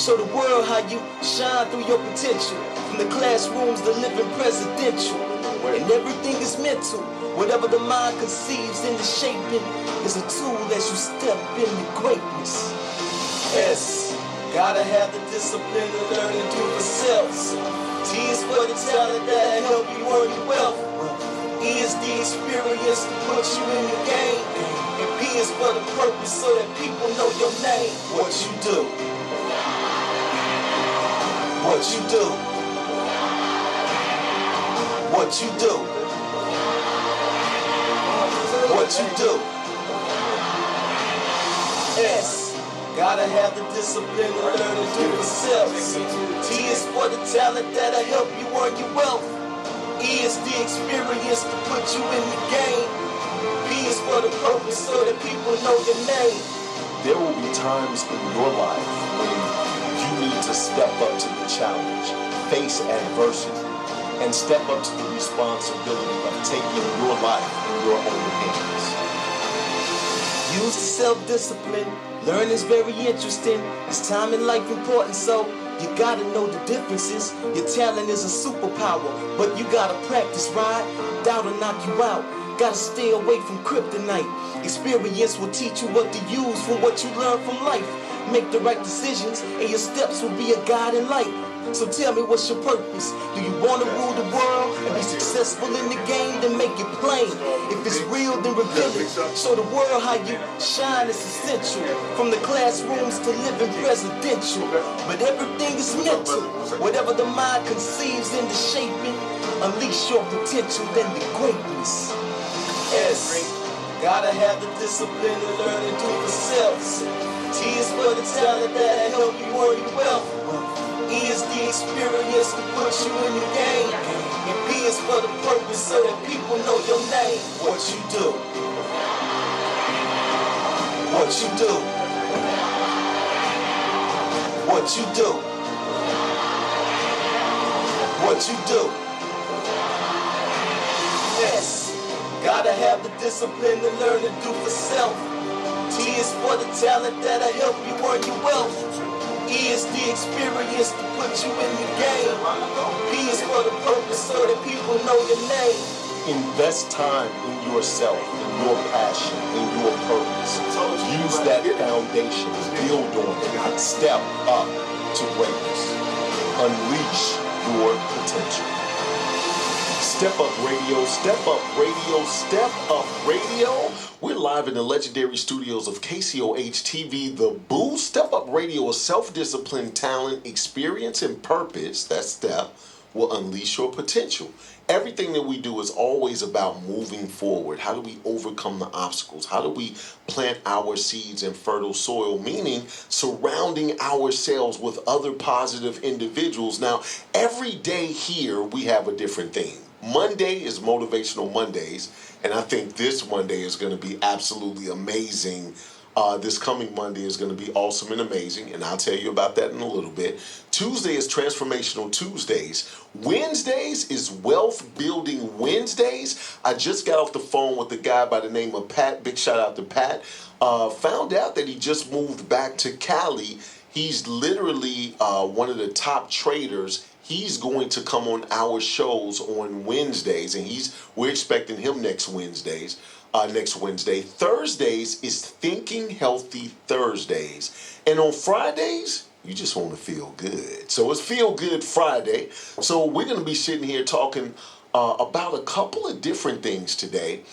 Show the world how you shine through your potential. From the classrooms to living presidential. And everything is mental. Whatever the mind conceives into shaping is a tool as you step into greatness. S, gotta have the discipline to learn and do for self. T is for the talent that'll help you earn your wealth. E is the experience to put you in the game. And P is for the purpose so that people know your name. What you do. What you do. What you do. What you do. S, gotta have the discipline to learn and do for self. T is for the talent that'll help you earn your wealth. E is the experience to put you in the game. P is for the purpose so that people know your name. There will be times in your life when you need to step up to the challenge, face adversity, and step up to the responsibility of taking your life in your own hands. Use the self-discipline. Learn is very interesting. It's time in life important, so you gotta know the differences. Your talent is a superpower, but you gotta practice, right? Doubt will knock you out. Gotta stay away from kryptonite. Experience will teach you what to use from what you learn from life. Make the right decisions, and your steps will be a guiding light. So tell me, what's your purpose? Do you want to rule the world and be successful in the game? Then make it plain. If it's real, then reveal it. Show the world how you shine is essential. From the classrooms to living presidential. But everything is mental. Whatever the mind conceives into shaping, unleash your potential, then the greatness. S, gotta have the discipline to learn and do for self. T is for the talent that'll help you earn your wealth. E is the experience to put you in the game. And P is for the purpose so that people know your name. What you do. What you do. What you do. What you do. S, gotta have the discipline to learn and do for self. T is for the talent that'll help you earn your wealth. E is the experience to put you in the game. P is for the purpose so that people know your name. Invest time in yourself, in your passion, in your purpose. Use that foundation, build on it, step up to greatness. Unleash your potential. Step Up Radio, Step Up Radio, Step Up Radio. We're live in the legendary studios of Kcoh TV, The Boost. Step Up Radio, a self-disciplined talent, experience, and purpose, that step, will unleash your potential. Everything that we do is always about moving forward. How do we overcome the obstacles? How do we plant our seeds in fertile soil? Meaning surrounding ourselves with other positive individuals. Now, every day here we have a different theme. Monday is Motivational Mondays, and I think this Monday is going to be absolutely amazing. This coming Monday is going to be awesome and amazing, and I'll tell you about that in a little bit. Tuesday is Transformational Tuesdays. Wednesdays is Wealth Building Wednesdays. I just got off the phone with a guy by the name of Pat. Big shout out to Pat. Found out that he just moved back to Cali. He's literally one of the top traders. He's going to come on our shows on Wednesdays, and we're expecting him next Wednesday. Thursdays is Thinking Healthy Thursdays. And on Fridays, you just want to feel good. So it's Feel Good Friday. So we're going to be sitting here talking about a couple of different things today.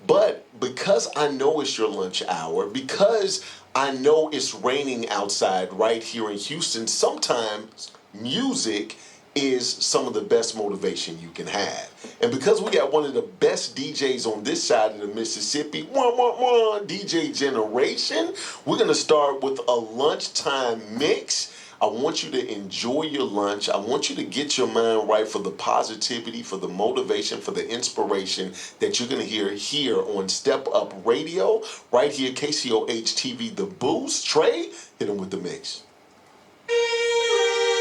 But because I know it's your lunch hour, because I know it's raining outside right here in Houston, sometimes music is some of the best motivation you can have. And because we got one of the best DJs on this side of the Mississippi, DJ Generation, we're going to start with a lunchtime mix. I want you to enjoy your lunch. I want you to get your mind right for the positivity, for the motivation, for the inspiration that you're going to hear here on Step Up Radio, right here, Kcoh TV, The Boost. Trey, hit him with the mix.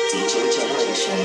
DJ Generation.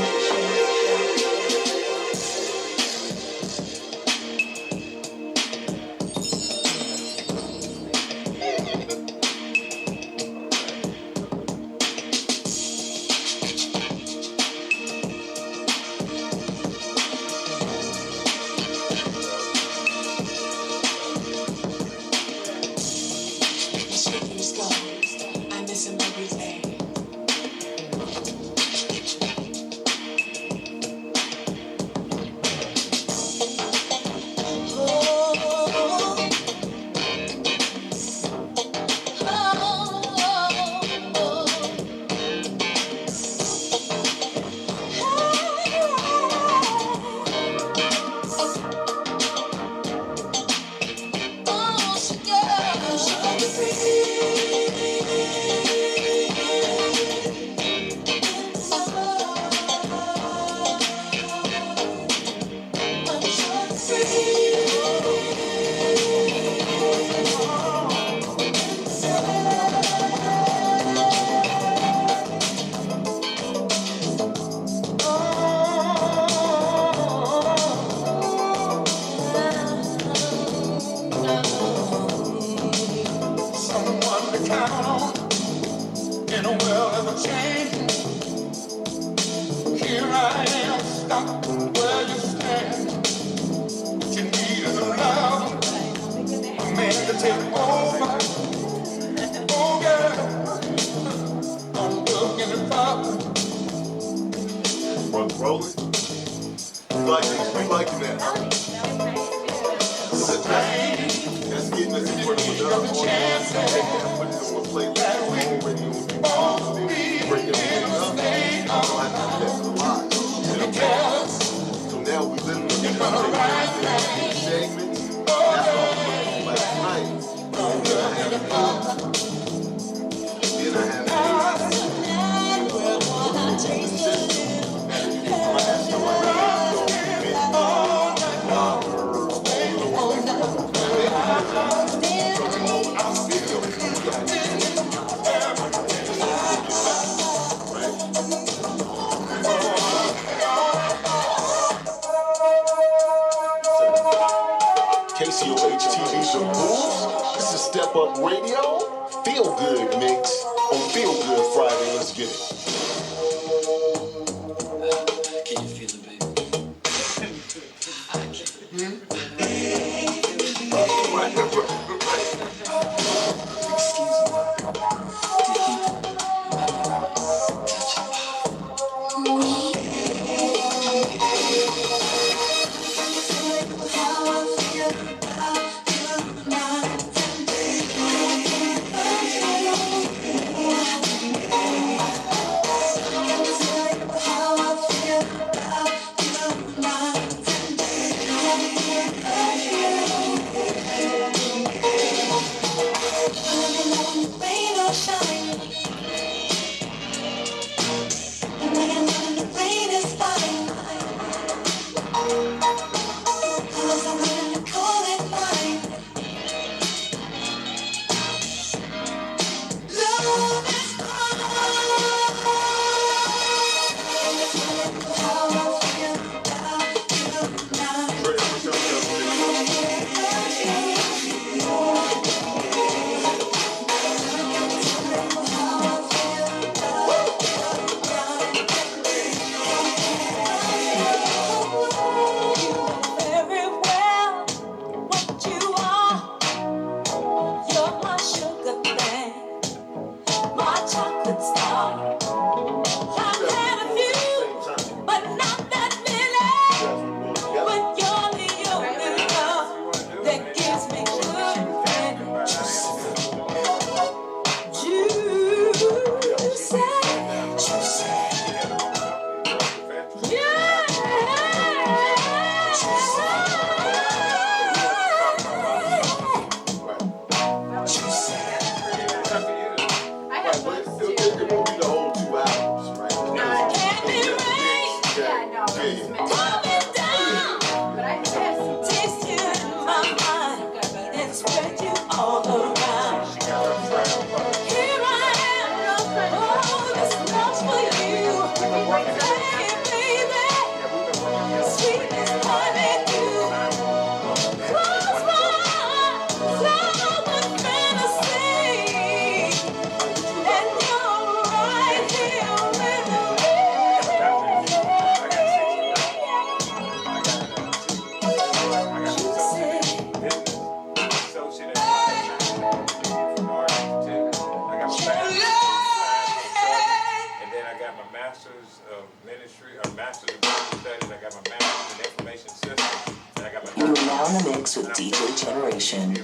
Kcoh TV's The Moves. This is Step Up Radio. Feel Good Mix on Feel Good Friday. Let's get it. Can you feel it, You're now in the mix with DJ Generation.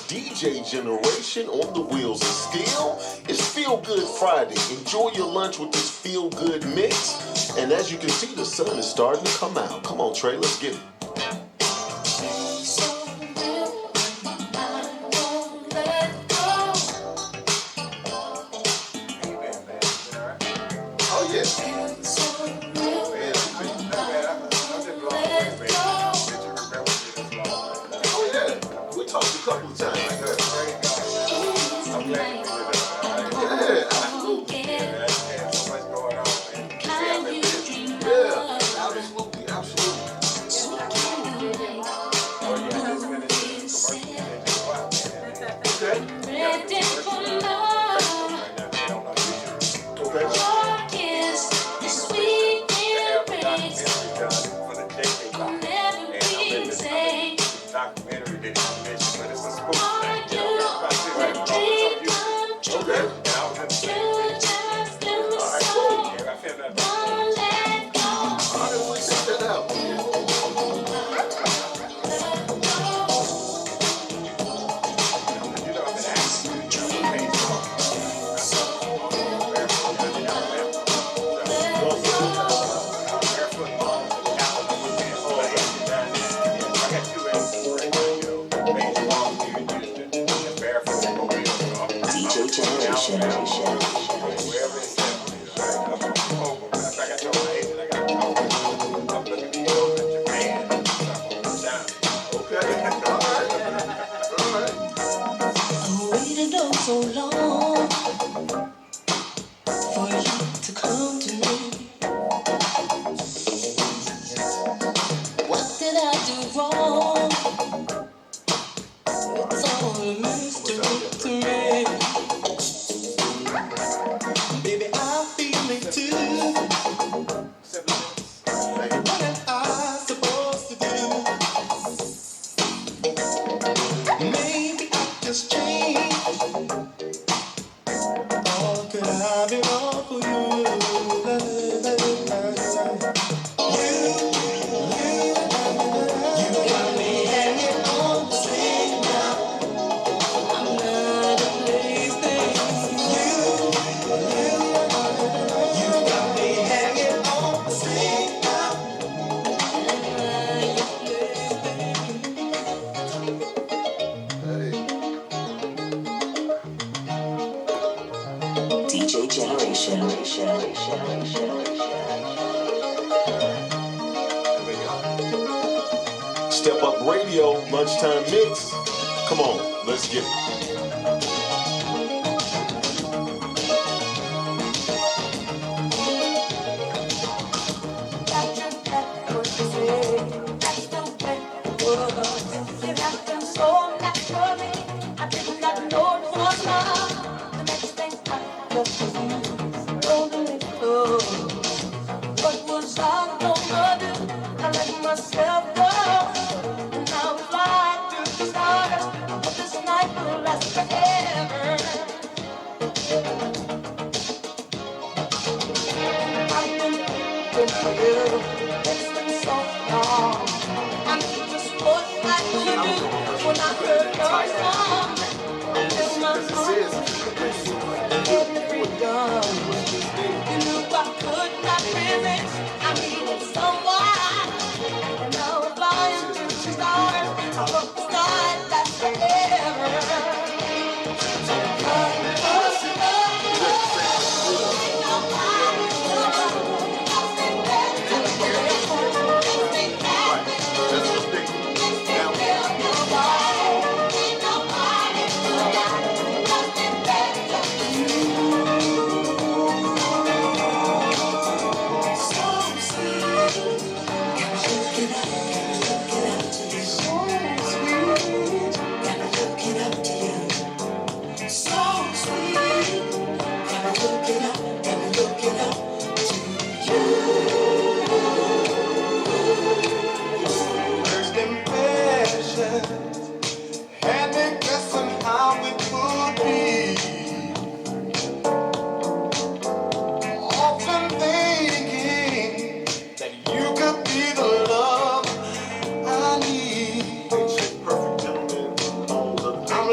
DJ Generation on the wheels of steel. It's Feel Good Friday. Enjoy your lunch with this Feel Good mix. And as you can see, the sun is starting to come out. Come on, Trey, let's get it. Oh, yeah. Talked a couple of times. Yeah, absolutely. Yeah, absolutely, absolutely. So long for you to come to me. What did I do wrong? It's all a mystery to me. Baby, I feel it too. What am I supposed to do? Maybe I just changed. Could I be wrong for you? You got me hanging on the same now. I'm not a plaything. You got me hanging on the same now. DJ Generation. Step Up Radio, lunchtime mix. Come on, let's get it. What was I gonna do? I let myself go, and I was blind to the stars. But this night will last forever. I've been waiting for you. It's been so long. I knew just what I should do when I heard your song. In my heart, every freedom. You knew I could not resist. I needed someone, and I was blind to the stars. I hope the night lasts forever.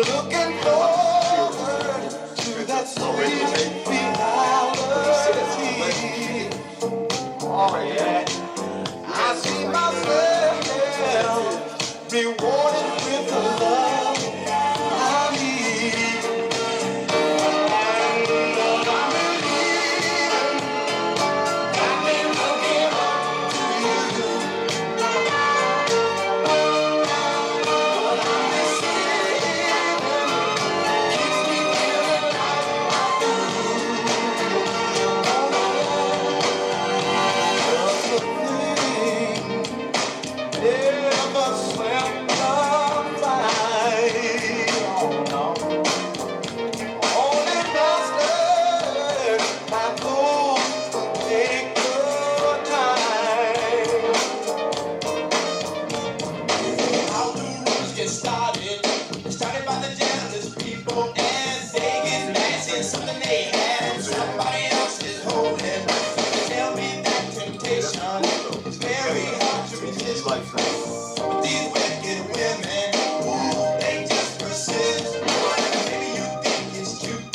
Looking forward to that sweet reality. Oh yeah. I see myself rewarded with the love I need. I've been looking up to you. What I'm receiving keeps me feeling like I do. Just a thing never slept the fight. Only masters by those who take the time. How do rumors get started? It's started by the jealous people, and they get mad since something they had and somebody else is holding. They tell me that temptation is very hard to resist. These wicked women, ooh, they just persist. Maybe you think it's cute,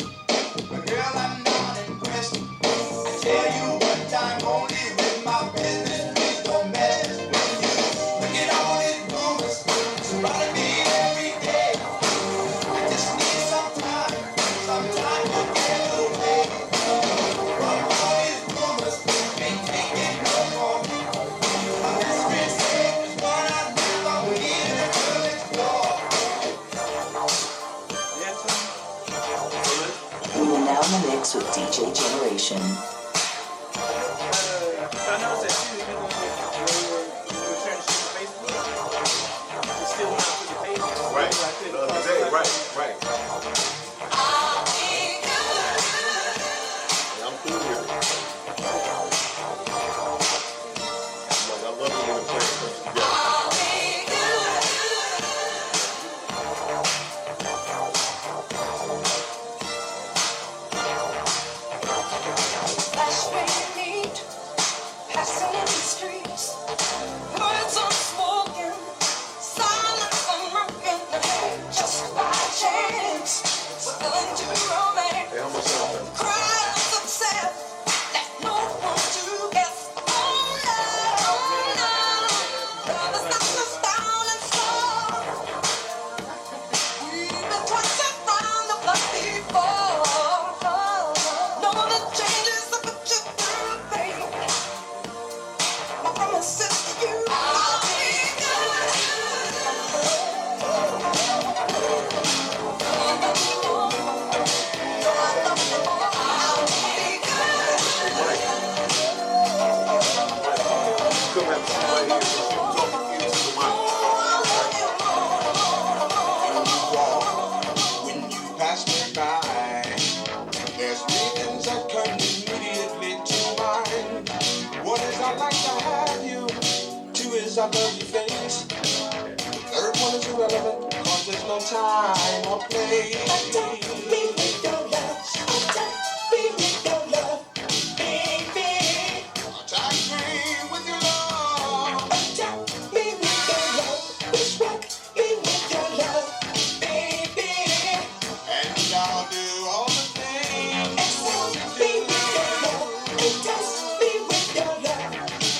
but girl, I'm not impressed. I tell you what, I'm only with my business. Please don't mess with you. Look at all these rumors surrounding me every day. I just need some time to get away from all these rumors. Can't take it no more. A mystery safe is what I live. I'm here to explore. You are now in the mix with DJ Generation. Right. The other day, right. Yeah, I'm cool with it. I love it when the plan comes together. Flash meet, passing in the streets. Words unspoken, silence unbroken. Just by chance, fell into romance. Hey, how much time? Cries upset, left no one to guess. Oh no, love is not just down and slow. We've been twice around the block before. Know the changes that put you through pain. My promise is to you, I'll be good. Come have somebody here talking into the mic. When you pass me by, there's reasons that come immediately to mind. One is I like to have you. Two is I love your face. Third one is irrelevant, cause there's no time or place. Attack me with your love. Attack me with your love, baby. Attack me with your love. Attack me with your love. Distract me with your love, baby. And I'll do all the things. Excite me with your love. And test me with your love,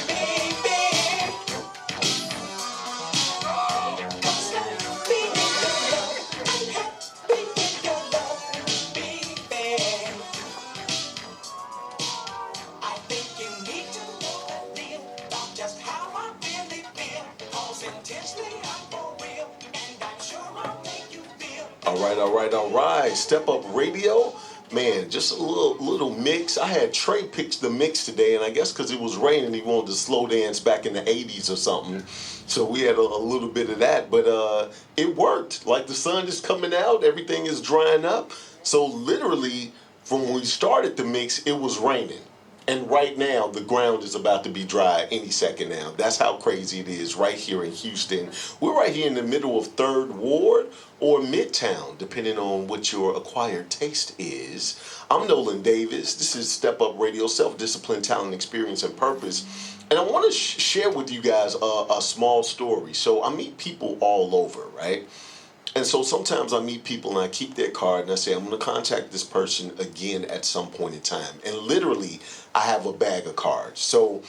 baby. Excite me with your love. And help me with your love, baby. I think you need to know a deal about just how I really feel. Cause intensely I'm for real, and I'm sure I'll make you feel. All right. Step Up Radio. Man, just a little mix. I had Trey pitch the mix today, and I guess because it was raining, he wanted to slow dance back in the 80s or something. So we had a little bit of that, but it worked. Like the sun is coming out, everything is drying up. So literally, from when we started the mix, it was raining. And right now, the ground is about to be dry any second now. That's how crazy it is right here in Houston. We're right here in the middle of 3rd Ward or Midtown, depending on what your acquired taste is. I'm Nolan Davis. This is Step Up Radio, Self-Discipline, Talent, Experience, and Purpose. And I want to share with you guys a small story. So I meet people all over, right? And so sometimes I meet people and I keep their card and I say, I'm going to contact this person again at some point in time. And literally, I have a bag of cards. So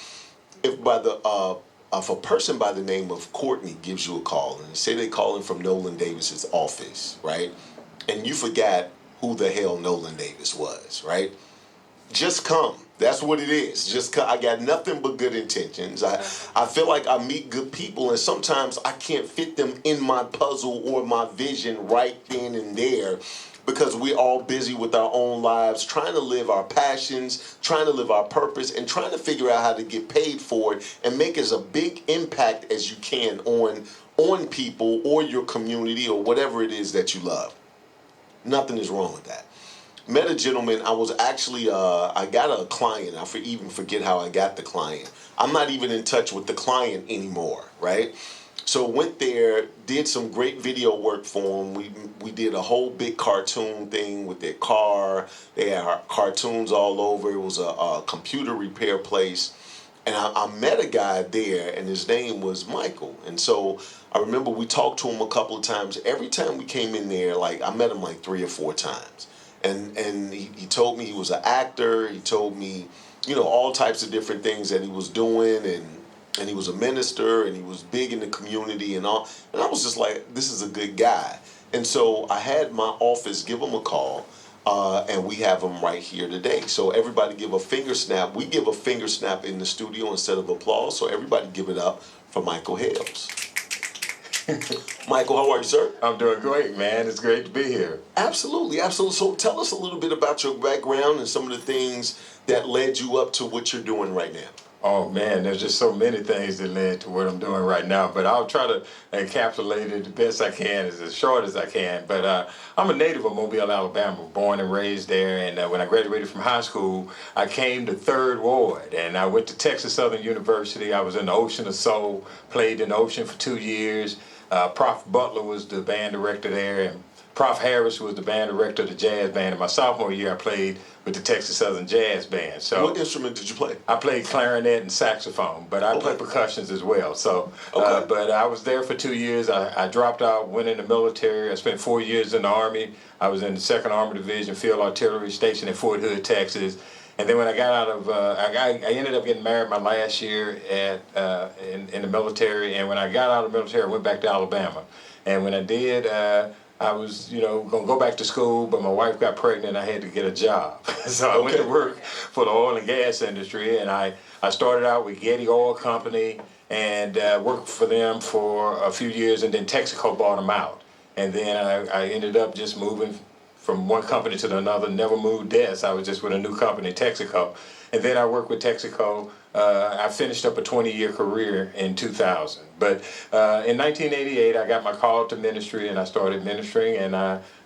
if a person by the name of Courtney gives you a call and say they calling from Nolan Davis's office, right? And you forgot who the hell Nolan Davis was, right? Just come. That's what it is. Just come. I got nothing but good intentions. I feel like I meet good people, and sometimes I can't fit them in my puzzle or my vision right then and there because we're all busy with our own lives, trying to live our passions, trying to live our purpose, and trying to figure out how to get paid for it and make as a big impact as you can on people or your community or whatever it is that you love. Nothing is wrong with that. Met a gentleman. I was actually, I got a client. Even forget how I got the client. I'm not even in touch with the client anymore, right? So went there, did some great video work for him. We did a whole big cartoon thing with their car. They had cartoons all over. It was a computer repair place. And I met a guy there, and his name was Michael. And so I remember we talked to him a couple of times. Every time we came in there, like I met him like 3 or 4 times. And he told me he was an actor. He told me, all types of different things that he was doing, and he was a minister, and he was big in the community and all. And I was just like, this is a good guy. And so I had my office give him a call, and we have him right here today. So everybody give a finger snap. We give a finger snap in the studio instead of applause. So everybody give it up for Michael Hales. Michael, how are you, sir? I'm doing great, man. It's great to be here. Absolutely, absolutely. So tell us a little bit about your background and some of the things that led you up to what you're doing right now. Oh, man, there's just so many things that led to what I'm doing right now, but I'll try to encapsulate it the best I can, as short as I can. But I'm a native of Mobile, Alabama, born and raised there, and when I graduated from high school, I came to 3rd Ward, and I went to Texas Southern University. I was in the Ocean of Soul, played in the Ocean for 2 years. Prof. Butler was the band director there, and Prof. Harris was the band director of the jazz band. In my sophomore year, I played with the Texas Southern Jazz Band. So what instrument did you play? I played clarinet and saxophone, but I play percussions as well. So, but I was there for 2 years. I dropped out, went in the military. I spent 4 years in the Army. I was in the 2nd Armored Division Field Artillery Station in Fort Hood, Texas. And then when I got out of, I ended up getting married my last year in the military. And when I got out of the military, I went back to Alabama. And when I did, I was, going to go back to school, but my wife got pregnant and I had to get a job. So I went to work for the oil and gas industry, and I started out with Getty Oil Company and worked for them for a few years, and then Texaco bought them out. And then I ended up just moving from one company to another, never moved desks. I was just with a new company, Texaco. And then I worked with Texaco. I finished up a 20-year career in 2000. But in 1988, I got my call to ministry, and I started ministering, and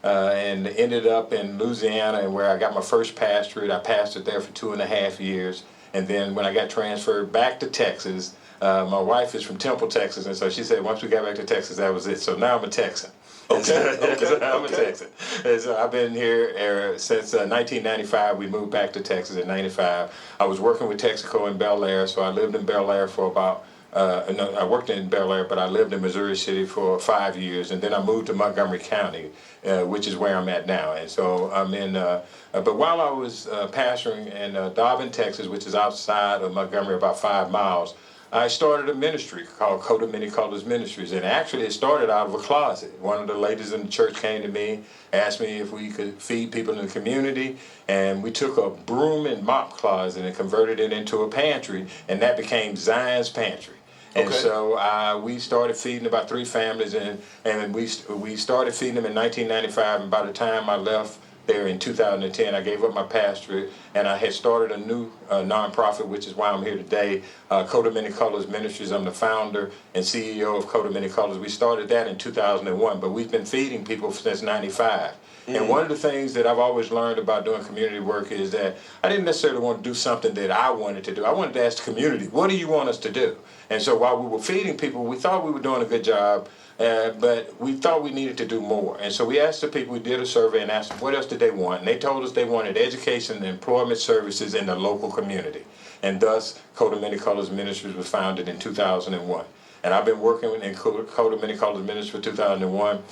and ended up in Louisiana, and where I got my first pastorate. I pastored there for 2.5 years. And then when I got transferred back to Texas, my wife is from Temple, Texas, and so she said once we got back to Texas, that was it. So now I'm a Texan. Okay. I'm a Texan. And so I've been here since 1995. We moved back to Texas in 95. I was working with Texaco in Bel Air, so I lived in Bel Air for about, I worked in Bel Air, but I lived in Missouri City for 5 years, and then I moved to Montgomery County, which is where I'm at now. And so I'm in, but while I was pastoring in Dobbin, Texas, which is outside of Montgomery about 5 miles, I started a ministry called Kcoh Many Colors Ministries, and actually it started out of a closet. One of the ladies in the church came to me, asked me if we could feed people in the community, and we took a broom and mop closet and converted it into a pantry, and that became Zion's Pantry. And so we started feeding about 3 families, and we started feeding them in 1995, and by the time I left there in 2010, I gave up my pastorate, and I had started a new nonprofit, which is why I'm here today, Kcoh Many Colors Ministries. I'm the founder and CEO of Kcoh Many Colors. We started that in 2001, but we've been feeding people since 95. And one of the things that I've always learned about doing community work is that I didn't necessarily want to do something that I wanted to do. I wanted to ask the community, what do you want us to do? And so while we were feeding people, we thought we were doing a good job, but we thought we needed to do more. And so we asked the people, we did a survey and asked them what else did they want. And they told us they wanted education and employment services in the local community. And thus, Kcoh Many Colors Ministries was founded in 2001. and I've been working in Kcoh Many Colors Ministry for 2001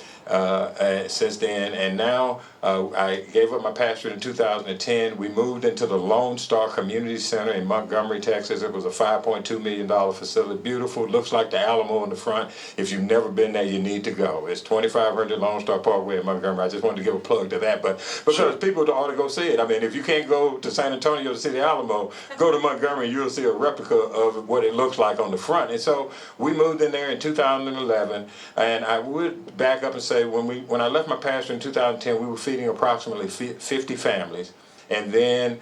since then, and now I gave up my pastorate in 2010. We moved into the Lone Star Community Center in Montgomery, Texas. It was a $5.2 million facility, beautiful, looks like the Alamo in the front. If you've never been there, you need to go. It's 2500 Lone Star Parkway in Montgomery. I just wanted to give a plug to that, but because people ought to go see it. I mean, if you can't go to San Antonio to see the Alamo, go to Montgomery, you'll see a replica of what it looks like on the front. And so we moved in there in 2011, and I would back up and say when I left my pastor in 2010, we were feeding approximately 50 families. And then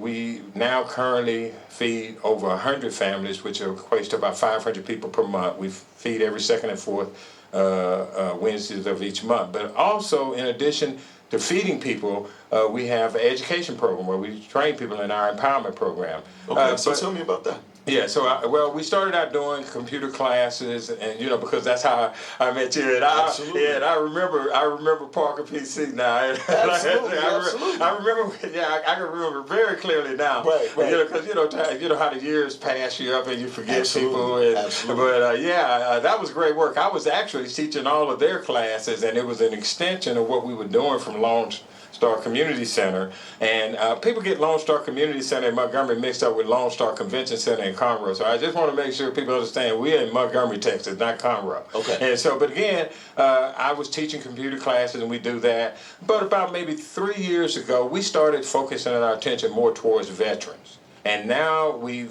we now currently feed over 100 families, which equates to about 500 people per month. We feed every second and fourth Wednesdays of each month. But also, in addition to feeding people, we have an education program where we train people in our empowerment program. Okay, so tell me about that. Yeah, so we started out doing computer classes, and because that's how I met you. And Absolutely. and I remember Parker PC now. Absolutely, absolutely. I remember. Yeah, I can remember very clearly now. Right. Because you know how the years pass you up and you forget Absolutely, people. And, absolutely. But that was great work. I was actually teaching all of their classes, and it was an extension of what we were doing from Lone Star Community Center. And people get Lone Star Community Center in Montgomery mixed up with Lone Star Convention Center in Conroe. So I just want to make sure people understand we're in Montgomery, Texas, not Conroe. Okay. And so, but again, I was teaching computer classes, and we do that. But about maybe 3 years ago, we started focusing our attention more towards veterans. And now we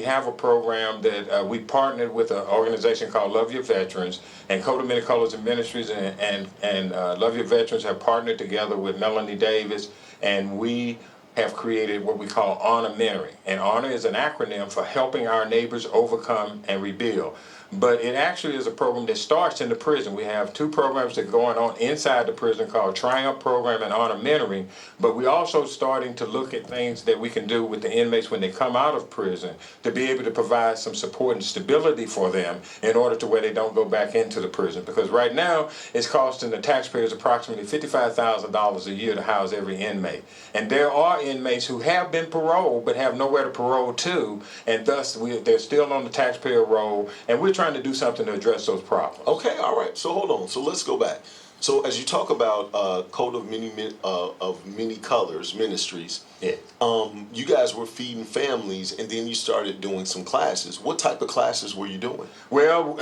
have a program that we partnered with an organization called Love Your Veterans, and Kcoh Many Colors and Ministries and Love Your Veterans have partnered together with Melanie Davis, and we have created what we call Honor Mentoring. And Honor is an acronym for helping our neighbors overcome and rebuild. But it actually is a program that starts in the prison. We have two programs that are going on inside the prison called Triumph Program and Honor Mentoring. But we're also starting to look at things that we can do with the inmates when they come out of prison to be able to provide some support and stability for them in order to where they don't go back into the prison. Because right now, it's costing the taxpayers approximately $55,000 a year to house every inmate. And there are inmates who have been paroled but have nowhere to parole to, and thus they're still on the taxpayer roll, and we're trying to do something to address those problems. Okay, all right. So hold on. So let's go back. So as you talk about Kcoh of Many Colors Ministries, Yeah. You guys were feeding families, and then you started doing some classes. What type of classes were you doing? Well,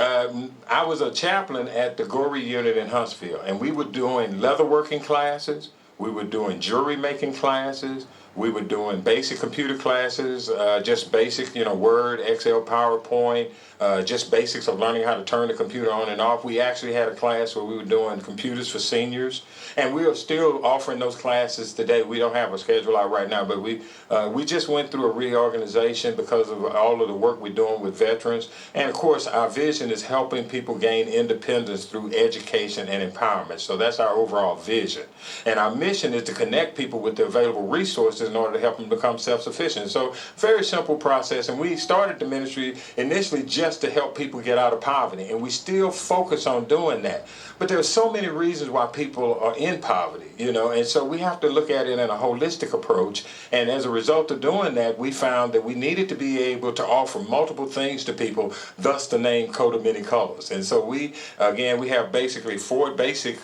I was a chaplain at the Goree unit in Huntsville, and we were doing leatherworking classes. We were doing jewelry making classes. We were doing basic computer classes, just basic, Word, Excel, PowerPoint, just basics of learning how to turn the computer on and off. We actually had a class where we were doing computers for seniors, and we are still offering those classes today. We don't have a schedule out right now, but we just went through a reorganization because of all of the work we're doing with veterans. And of course, our vision is helping people gain independence through education and empowerment. So that's our overall vision. And our mission is to connect people with the available resources in order to help them become self-sufficient. So very simple process. And we started the ministry initially just to help people get out of poverty. And we still focus on doing that. But there are so many reasons why people are in poverty, and so we have to look at it in a holistic approach. And as a result of doing that, we found that we needed to be able to offer multiple things to people, thus the name Kcoh Many Colors. And so we have basically four basic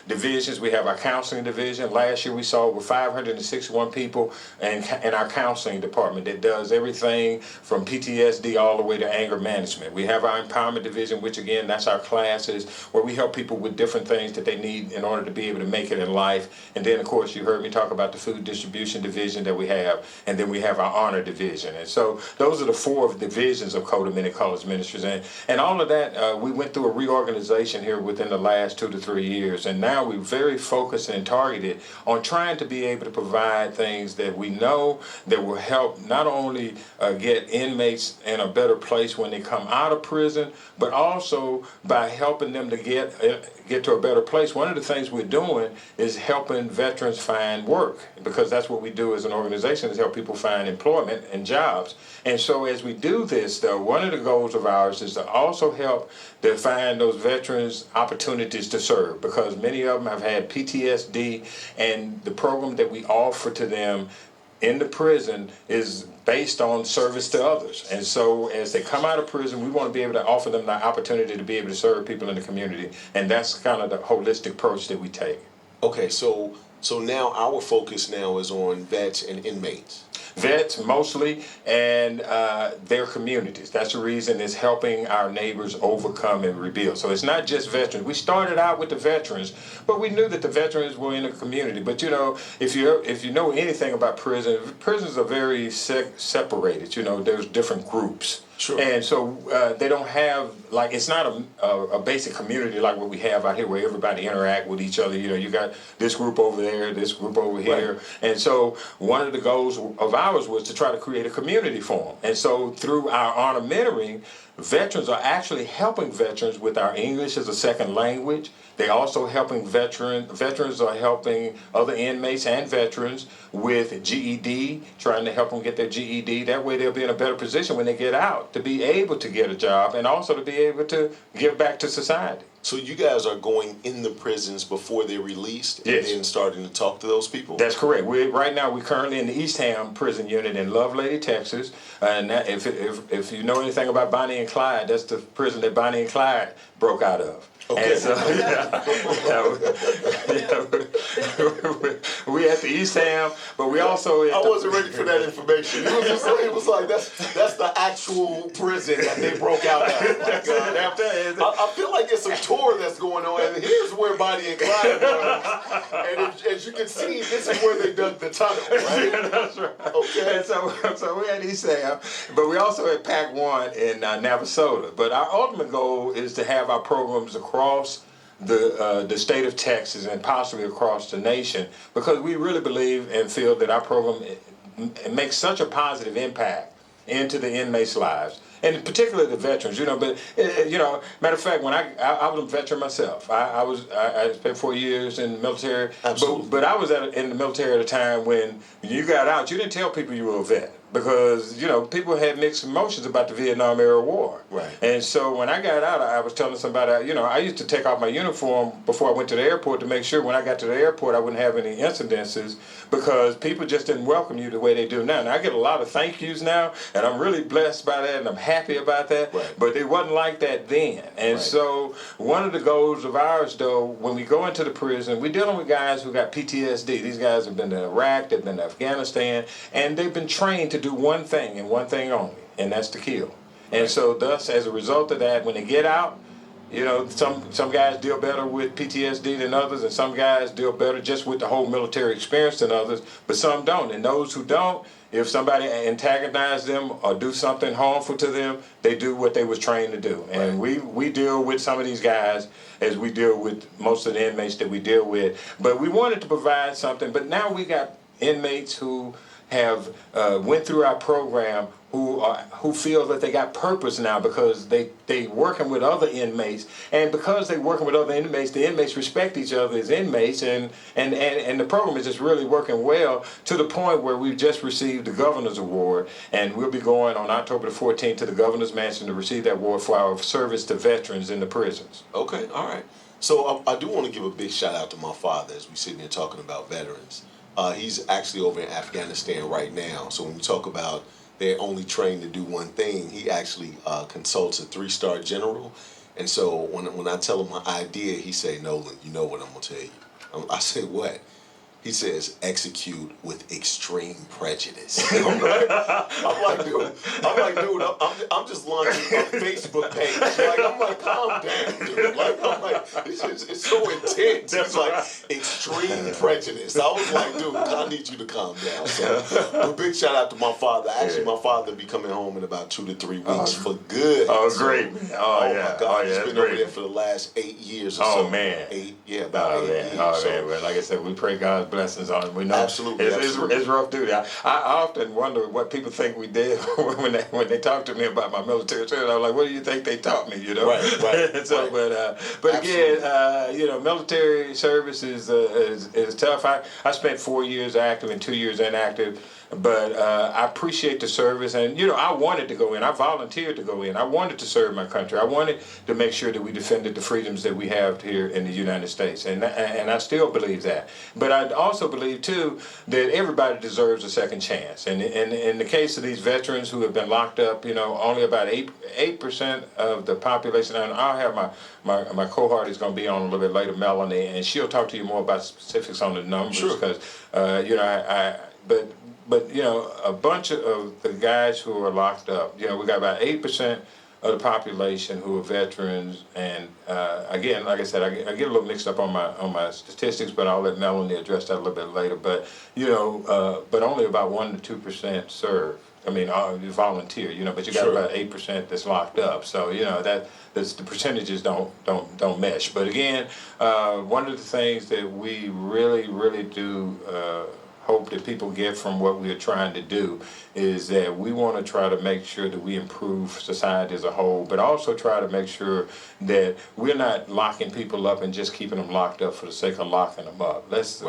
divisions. We have our counseling division. Last year we saw over 561 people in our counseling department that does everything from PTSD all the way to anger management. We have our empowerment division, which again, that's our classes where we help people with different things that they need in order to be able to make it in life. And then, of course, you heard me talk about the food distribution division that we have, and then we have our honor division. And so those are the four divisions of Kcoh Many Colors Ministries. And all of that, we went through a reorganization here within the last 2 to 3 years. And now we're very focused and targeted on trying to be able to provide things that we know that will help not only get inmates in a better place when they come out of prison, but also by helping them to get to a better place. One of the things we're doing is helping veterans find work, because that's what we do as an organization, is help people find employment and jobs. And so as we do this, though, one of the goals of ours is to also help to find those veterans opportunities to serve, because many of them have had PTSD, and the program that we offer to them in the prison is based on service to others. And so as they come out of prison, we want to be able to offer them the opportunity to be able to serve people in the community. And that's kind of the holistic approach that we take. Okay, so now our focus now is on vets and inmates. Vets mostly, and their communities. That's the reason it's helping our neighbors overcome and rebuild. So it's not just veterans. We started out with the veterans, but we knew that the veterans were in the community. But you know, if you know anything about prisons are very separated. You know, there's different groups. Sure. And so they don't have, like, it's not a basic community like what we have out here where everybody interact with each other. You know, you got this group over there, this group over here. Right. And so one of the goals of ours was to try to create a community for them. And so through our honor mentoring, veterans are actually helping veterans with our English as a second language. They also helping veterans are helping other inmates and veterans with GED, trying to help them get their GED. That way they'll be in a better position when they get out to be able to get a job and also to be able to give back to society. So you guys are going in the prisons before they're released and Yes. then starting to talk to those people? That's correct. Right now we're currently in the Eastham prison unit in Lovelady, Texas. And that, if you know anything about Bonnie and Clyde, that's the prison that Bonnie and Clyde broke out of. Okay. And so, we at the Eastham, but we also. I wasn't ready for that information. It was like that's the actual prison that they broke out of. Like, I feel like it's a tour that's going on, and here's where Bonnie and Clyde was. And as you can see, this is where they dug the tunnel, right? Yeah, that's right. Okay. And so we're at Eastham, but we also at PAC 1 in Navasota. But our ultimate goal is to have our programs across the state of Texas and possibly across the nation, because we really believe and feel that our program it makes such a positive impact into the inmates' lives, and particularly the veterans. You know, but you know, matter of fact, when I was a veteran myself, I spent 4 years in the military. Absolutely. But I was in the military at a time when you got out, you didn't tell people you were a vet, because you know people had mixed emotions about the Vietnam era war. Right. And so when I got out, I was telling somebody, you know, I used to take off my uniform before I went to the airport to make sure when I got to the airport I wouldn't have any incidences, because people just didn't welcome you the way they do now. And I get a lot of thank yous now, and I'm really blessed by that, and I'm happy about that. Right. But it wasn't like that then. And Right. so one of the goals of ours, though, when we go into the prison, we're dealing with guys who got PTSD. These guys have been to Iraq, they've been to Afghanistan, and they've been trained to do one thing and one thing only, and that's to kill. And so thus, as a result of that, when they get out, you know, some guys deal better with PTSD than others, and some guys deal better just with the whole military experience than others, but some don't. And those who don't, if somebody antagonizes them or do something harmful to them, they do what they was trained to do. And we deal with some of these guys as we deal with most of the inmates that we deal with. But we wanted to provide something, but now we got inmates who have went through our program who feel that they got purpose now, because they working with other inmates, and because they working with other inmates, the inmates respect each other as inmates, and the program is just really working well, to the point where we've just received the Governor's Award, and we'll be going on October the 14th to the Governor's Mansion to receive that award for our service to veterans in the prisons. Okay, all right. So I do want to give a big shout out to my father as we sitting here talking about veterans. He's actually over in Afghanistan right now. So when we talk about they're only trained to do one thing, he actually consults a 3-star general. And so when I tell him my idea, he say, Nolan, you know what I'm going to tell you. I say, what? He says, execute with extreme prejudice. I'm like, dude, I'm just launching a Facebook page. I'm like, calm down, dude. I'm like, it's so intense. It's like extreme prejudice. I was like, dude, I need you to calm down. So, a big shout out to my father. Actually, my father will be coming home in about 2 to 3 weeks for good. Oh, so, great. Oh, yeah. my God. He's That's been great. over there for the last 8 years or so. Oh, man. About 8 years. Oh, So, man. Well, like I said, we pray God's blessings on him. We know Absolutely, it's rough duty. I often wonder what people think we did when they talk to me about my military service. I'm like, what do you think they taught me? You know, Right. So, right. but again, you know, military service is tough. I spent 4 years active and 2 years inactive. But I appreciate the service, and you know, I wanted to go in. I volunteered to go in. I wanted to serve my country. I wanted to make sure that we defended the freedoms that we have here in the United States, and I still believe that. But I also believe too that everybody deserves a second chance. And in the case of these veterans who have been locked up, you know, only about 8% of the population. And I'll have my cohort is going to be on a little bit later, Melanie, and she'll talk to you more about specifics on the numbers because you know but you know, a bunch of the guys who are locked up, you know, we got about 8% of the population who are veterans, and again, like I said, I get a little mixed up on my statistics, but I'll let Melanie address that a little bit later. But you know, but only about 1 to 2% serve. I mean, volunteer. You know, but you got about 8% that's locked up. So you know that's the percentages don't mesh. But again, one of the things that we really do. Hope that people get from what we are trying to do is that we want to try to make sure that we improve society as a whole, but also try to make sure that we're not locking people up and just keeping them locked up for the sake of locking them up. Let's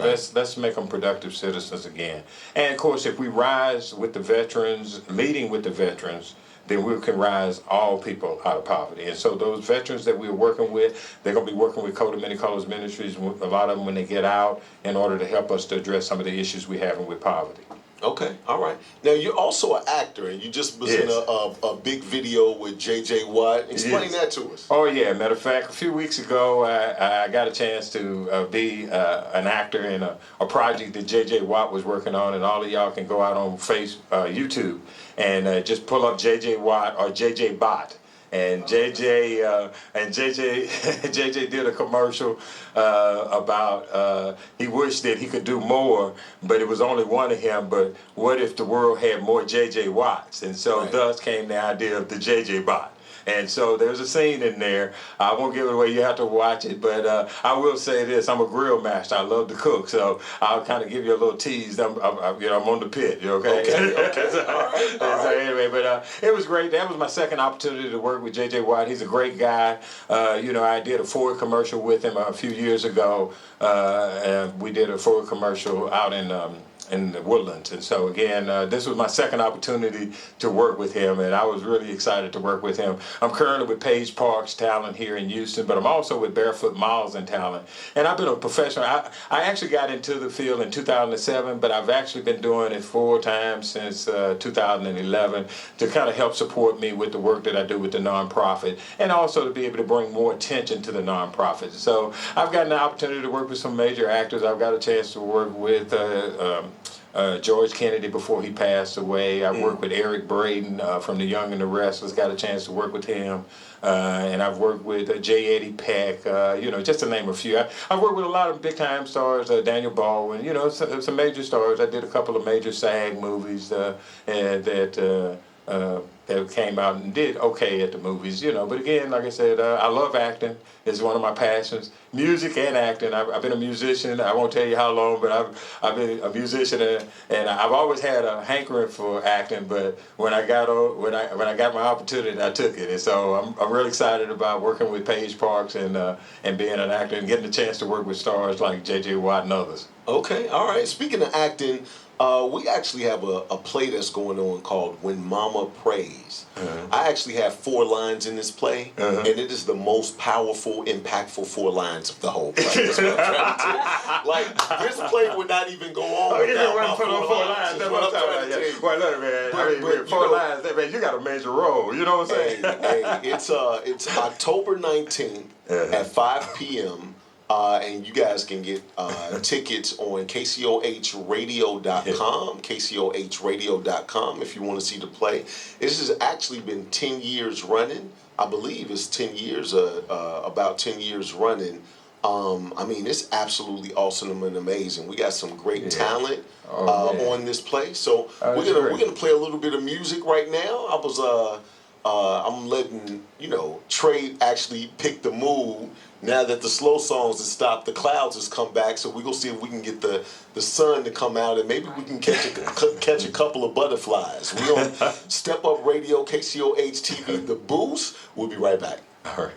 make them productive citizens again. And of course, if we rise with the veterans, leading with the veterans, then we can rise all people out of poverty. And so those veterans that we're working with, they're going to be working with Kcoh Many Colors Ministries, a lot of them when they get out, in order to help us to address some of the issues we're having with poverty. Okay, all right. Now, you're also an actor, and you just was in a big video with J.J. Watt. Explain that to us. Oh, yeah. Matter of fact, a few weeks ago, I got a chance to be an actor in a project that J.J. Watt was working on, and all of y'all can go out on YouTube and just pull up J.J. Watt or J.J. Bot. And JJ did a commercial about he wished that he could do more, but it was only one of him. But what if the world had more JJ Watts? And so thus came the idea of the JJ Bot. And so there's a scene in there. I won't give it away. You have to watch it. But I will say this: I'm a grill master. I love to cook, so I'll kind of give you a little tease. I'm on the pit. Okay. Okay. So, all right. So anyway, but it was great. That was my second opportunity to work with J.J. Watt. He's a great guy. You know, I did a Ford commercial with him a few years ago. And we did a Ford commercial out in the Woodlands. And so again, this was my second opportunity to work with him, and I was really excited to work with him. I'm currently with Page Parks Talent here in Houston, but I'm also with Barefoot Miles and Talent. And I've been a professional. I actually got into the field in 2007, but I've actually been doing it full time since 2011 to kind of help support me with the work that I do with the nonprofit, and also to be able to bring more attention to the nonprofit. So I've gotten the opportunity to work with some major actors. I've got a chance to work with George Kennedy before he passed away. I worked with Eric Braden from The Young and the Restless, got a chance to work with him. And I've worked with J. Eddie Peck, you know, just to name a few. I've worked with a lot of big-time stars, Daniel Baldwin, you know, some major stars. I did a couple of major SAG movies that came out and did okay at the movies, you know. But again, like I said, I love acting. It's one of my passions. Music and acting. I've been a musician. I won't tell you how long, but I've been a musician, and I've always had a hankering for acting. But when I got my opportunity, I took it. And so I'm really excited about working with Page Parks and being an actor and getting the chance to work with stars like J.J. Watt and others. Okay, all right. Speaking of acting, we actually have a play that's going on called When Mama Prays. I actually have 4 lines in this play, and it is the most powerful, impactful 4 lines of the whole play. That's what I'm trying to tell you. Like, this play would not even go on without my 4 lines. That's what I'm trying to tell you. Well, look, man, but 4 lines, man, you got a major role. You know what I'm saying? Hey, it's October 19th at 5 p.m., and you guys can get tickets on kcohradio.com, kcohradio.com if you want to see the play. This has actually been 10 years running. I believe it's 10 years, about 10 years running. I mean, it's absolutely awesome and amazing. We got some great talent on this play. So we're gonna play a little bit of music right now. I'm letting, Trey actually pick the mood. Now that the slow songs have stopped, the clouds has come back, so we're going to see if we can get the sun to come out, and maybe we can catch a couple of butterflies. We're on Step Up Radio, KCOH TV, The Boost. We'll be right back. All right.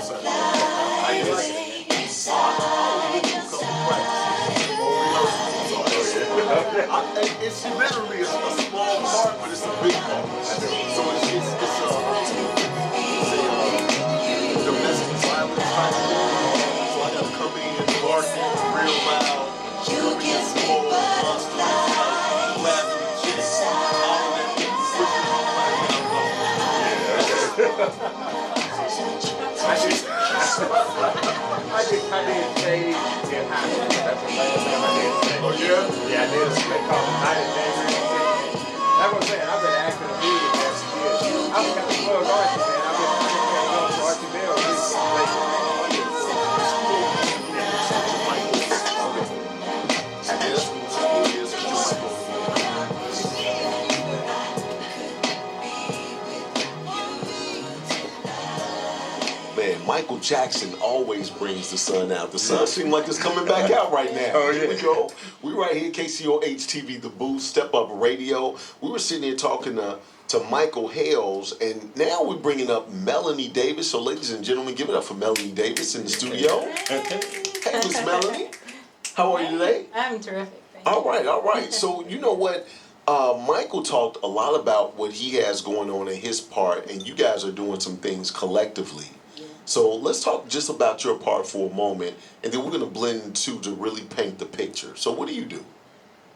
son. I did like it. It's literally a small part, but it's a big part. So it's a domestic violence type of thing. So I gotta come in and bark real loud. You get small monsters, laughing at chicks, hollering at me, I did stage in high school. That's the last time I did stage. Oh yeah? Yeah, I did a play called Night and Day. That's what I'm saying. I've been acting a million years. I was kind of plug Archie, man. I've been playing for Archie Bell. Man, Michael Jackson always brings the sun out. The sun seems like it's coming back out right now. Oh, yeah. Here we go. We right here, KCOH TV, The Booth, Step Up Radio. We were sitting here talking to Michael Hales, and now we're bringing up Melanie Davis. So, ladies and gentlemen, give it up for Melanie Davis in the studio. Hey, Miss Melanie. How are you today? I'm terrific. Thank you. All right. So, you know what? Michael talked a lot about what he has going on in his part, and you guys are doing some things collectively. So let's talk just about your part for a moment, and then we're going to blend two to really paint the picture. So what do you do?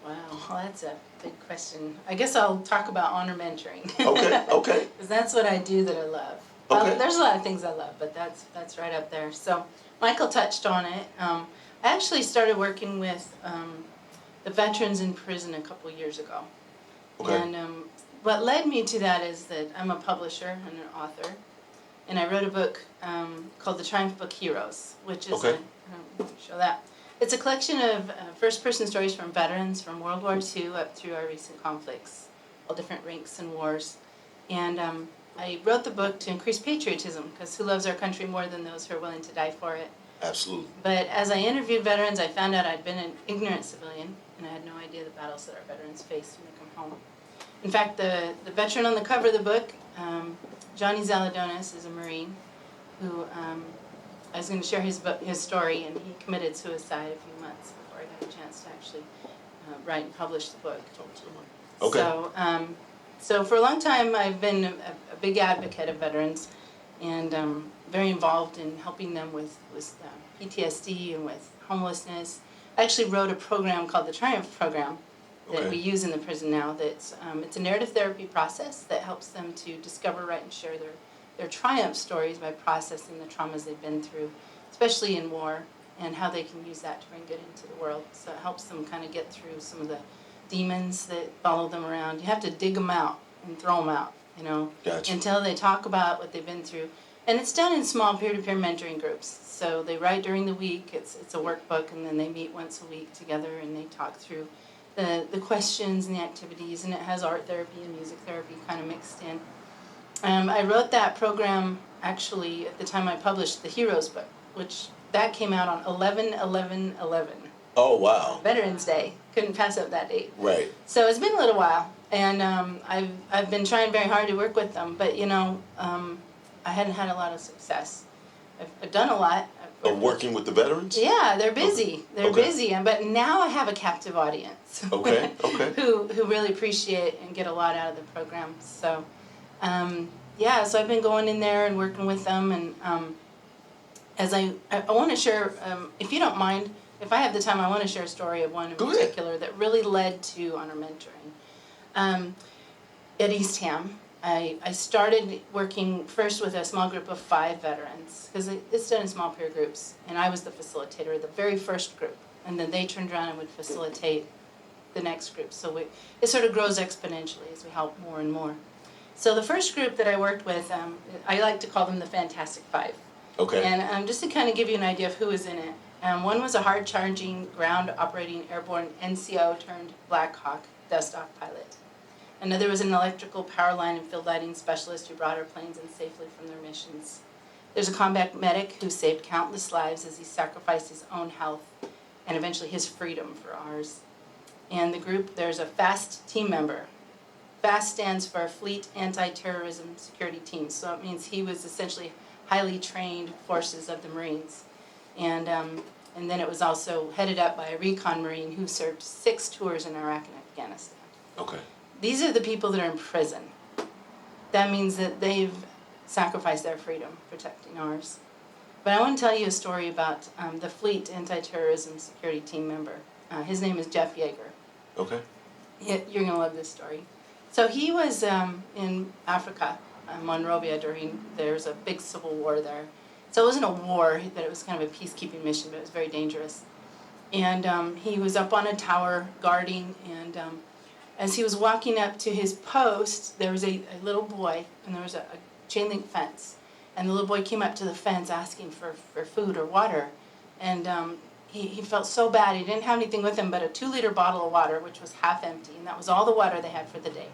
Wow, well, that's a big question. I guess I'll talk about honor mentoring. Okay. Because that's what I do that I love. Okay. There's a lot of things I love, but that's right up there. So Michael touched on it. I actually started working with the veterans in prison a couple years ago. Okay. And what led me to that is that I'm a publisher and an author. And I wrote a book called The Triumph Book Heroes, which is show that. It's a collection of first-person stories from veterans from World War II up through our recent conflicts, all different ranks and wars. And I wrote the book to increase patriotism, because who loves our country more than those who are willing to die for it? Absolutely. But as I interviewed veterans, I found out I'd been an ignorant civilian, and I had no idea the battles that our veterans face when they come home. In fact, the veteran on the cover of the book, Johnny Zaladonis, is a Marine who I was going to share his story, and he committed suicide a few months before I got a chance to actually write and publish the book. Okay. So for a long time, I've been a big advocate of veterans, and very involved in helping them with PTSD and with homelessness. I actually wrote a program called the Triumph Program that we use in the prison now. That's it's a narrative therapy process that helps them to discover, write, and share their triumph stories by processing the traumas they've been through, especially in war, and how they can use that to bring good into the world. So it helps them kind of get through some of the demons that follow them around. You have to dig them out and throw them out, Gotcha. until they talk about what they've been through. And it's done in small peer-to-peer mentoring groups. So they write during the week. It's a workbook, and then they meet once a week together, and they talk through the questions and the activities, and it has art therapy and music therapy kind of mixed in. I wrote that program actually at the time I published the Heroes book, which that came out on 11/11/11. Oh, wow. Veterans Day. Couldn't pass up that date. Right. So it's been a little while, and I've been trying very hard to work with them, but I hadn't had a lot of success. I've done a lot. Of working with the veterans? Yeah, they're busy. They're Okay. busy, but now I have a captive audience. Okay. who really appreciate and get a lot out of the program. So, so I've been going in there and working with them, and as I want to share, if you don't mind, if I have the time, I want to share a story of one in particular that really led to honor mentoring. At East Ham, I started working first with a small group of 5 veterans, because it's done in small peer groups, and I was the facilitator of the very first group, and then they turned around and would facilitate the next group. So it sort of grows exponentially as we help more and more. So the first group that I worked with, I like to call them the Fantastic Five. Okay. And just to kind of give you an idea of who was in it, one was a hard-charging, ground-operating airborne NCO turned Black Hawk dust-off pilot. Another was an electrical power line and field lighting specialist who brought our planes in safely from their missions. There's a combat medic who saved countless lives as he sacrificed his own health and eventually his freedom for ours. And the group, there's a FAST team member. FAST stands for Fleet Anti-Terrorism Security Team, so it means he was essentially highly trained forces of the Marines. And then it was also headed up by a recon Marine who served 6 tours in Iraq and Afghanistan. Okay. These are the people that are in prison. That means that they've sacrificed their freedom protecting ours. But I want to tell you a story about the Fleet Anti-Terrorism Security Team member. His name is Jeff Yeager. Okay. You're going to love this story. So he was in Africa, Monrovia, there was a big civil war there. So it wasn't a war, but it was kind of a peacekeeping mission, but it was very dangerous. And he was up on a tower guarding, and as he was walking up to his post, there was a little boy, and there was a chain link fence. And the little boy came up to the fence asking for food or water. And he felt so bad. He didn't have anything with him but a 2-liter bottle of water, which was half empty, and that was all the water they had for the day.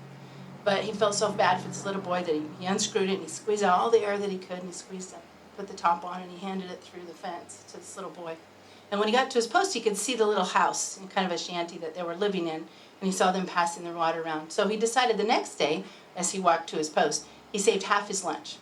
But he felt so bad for this little boy that he unscrewed it, and he squeezed out all the air that he could, and he squeezed it, put the top on, and he handed it through the fence to this little boy. And when he got to his post, he could see the little house, kind of a shanty that they were living in, and he saw them passing their water around. So he decided the next day, as he walked to his post, he saved half his lunch.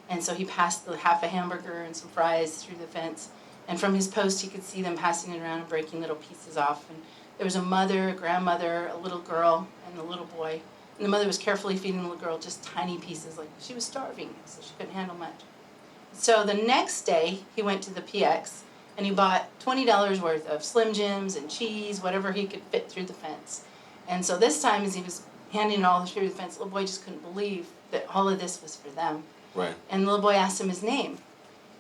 And so he passed half a hamburger and some fries through the fence. And from his post, he could see them passing it around and breaking little pieces off. And there was a mother, a grandmother, a little girl, and a little boy. And the mother was carefully feeding the little girl just tiny pieces, like she was starving, so she couldn't handle much. So the next day, he went to the PX, and he bought $20 worth of Slim Jims and cheese, whatever he could fit through the fence. And so this time, as he was handing it all through the fence, the little boy just couldn't believe that all of this was for them. Right. And the little boy asked him his name.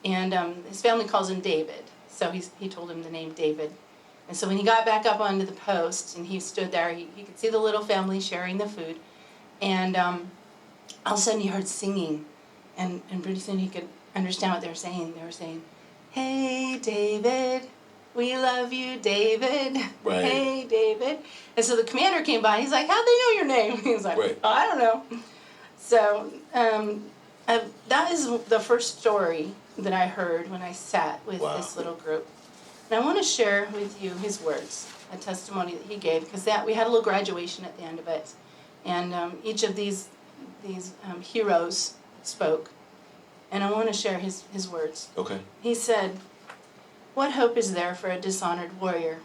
And his family calls him David. So he told him the name David. And so when he got back up onto the post and he stood there, he could see the little family sharing the food. And all of a sudden he heard singing. And pretty soon he could understand what they were saying. They were saying, "Hey, David, we love you, David." Right. "Hey, David." And so the commander came by. He's like, "How'd they know your name?" He was like, Right. "I don't know." So that is the first story that I heard when I sat with Wow. this little group. And I want to share with you his words, a testimony that he gave, because we had a little graduation at the end of it. And each of these heroes spoke. And I want to share his words. Okay. He said, "What hope is there for a dishonored warrior?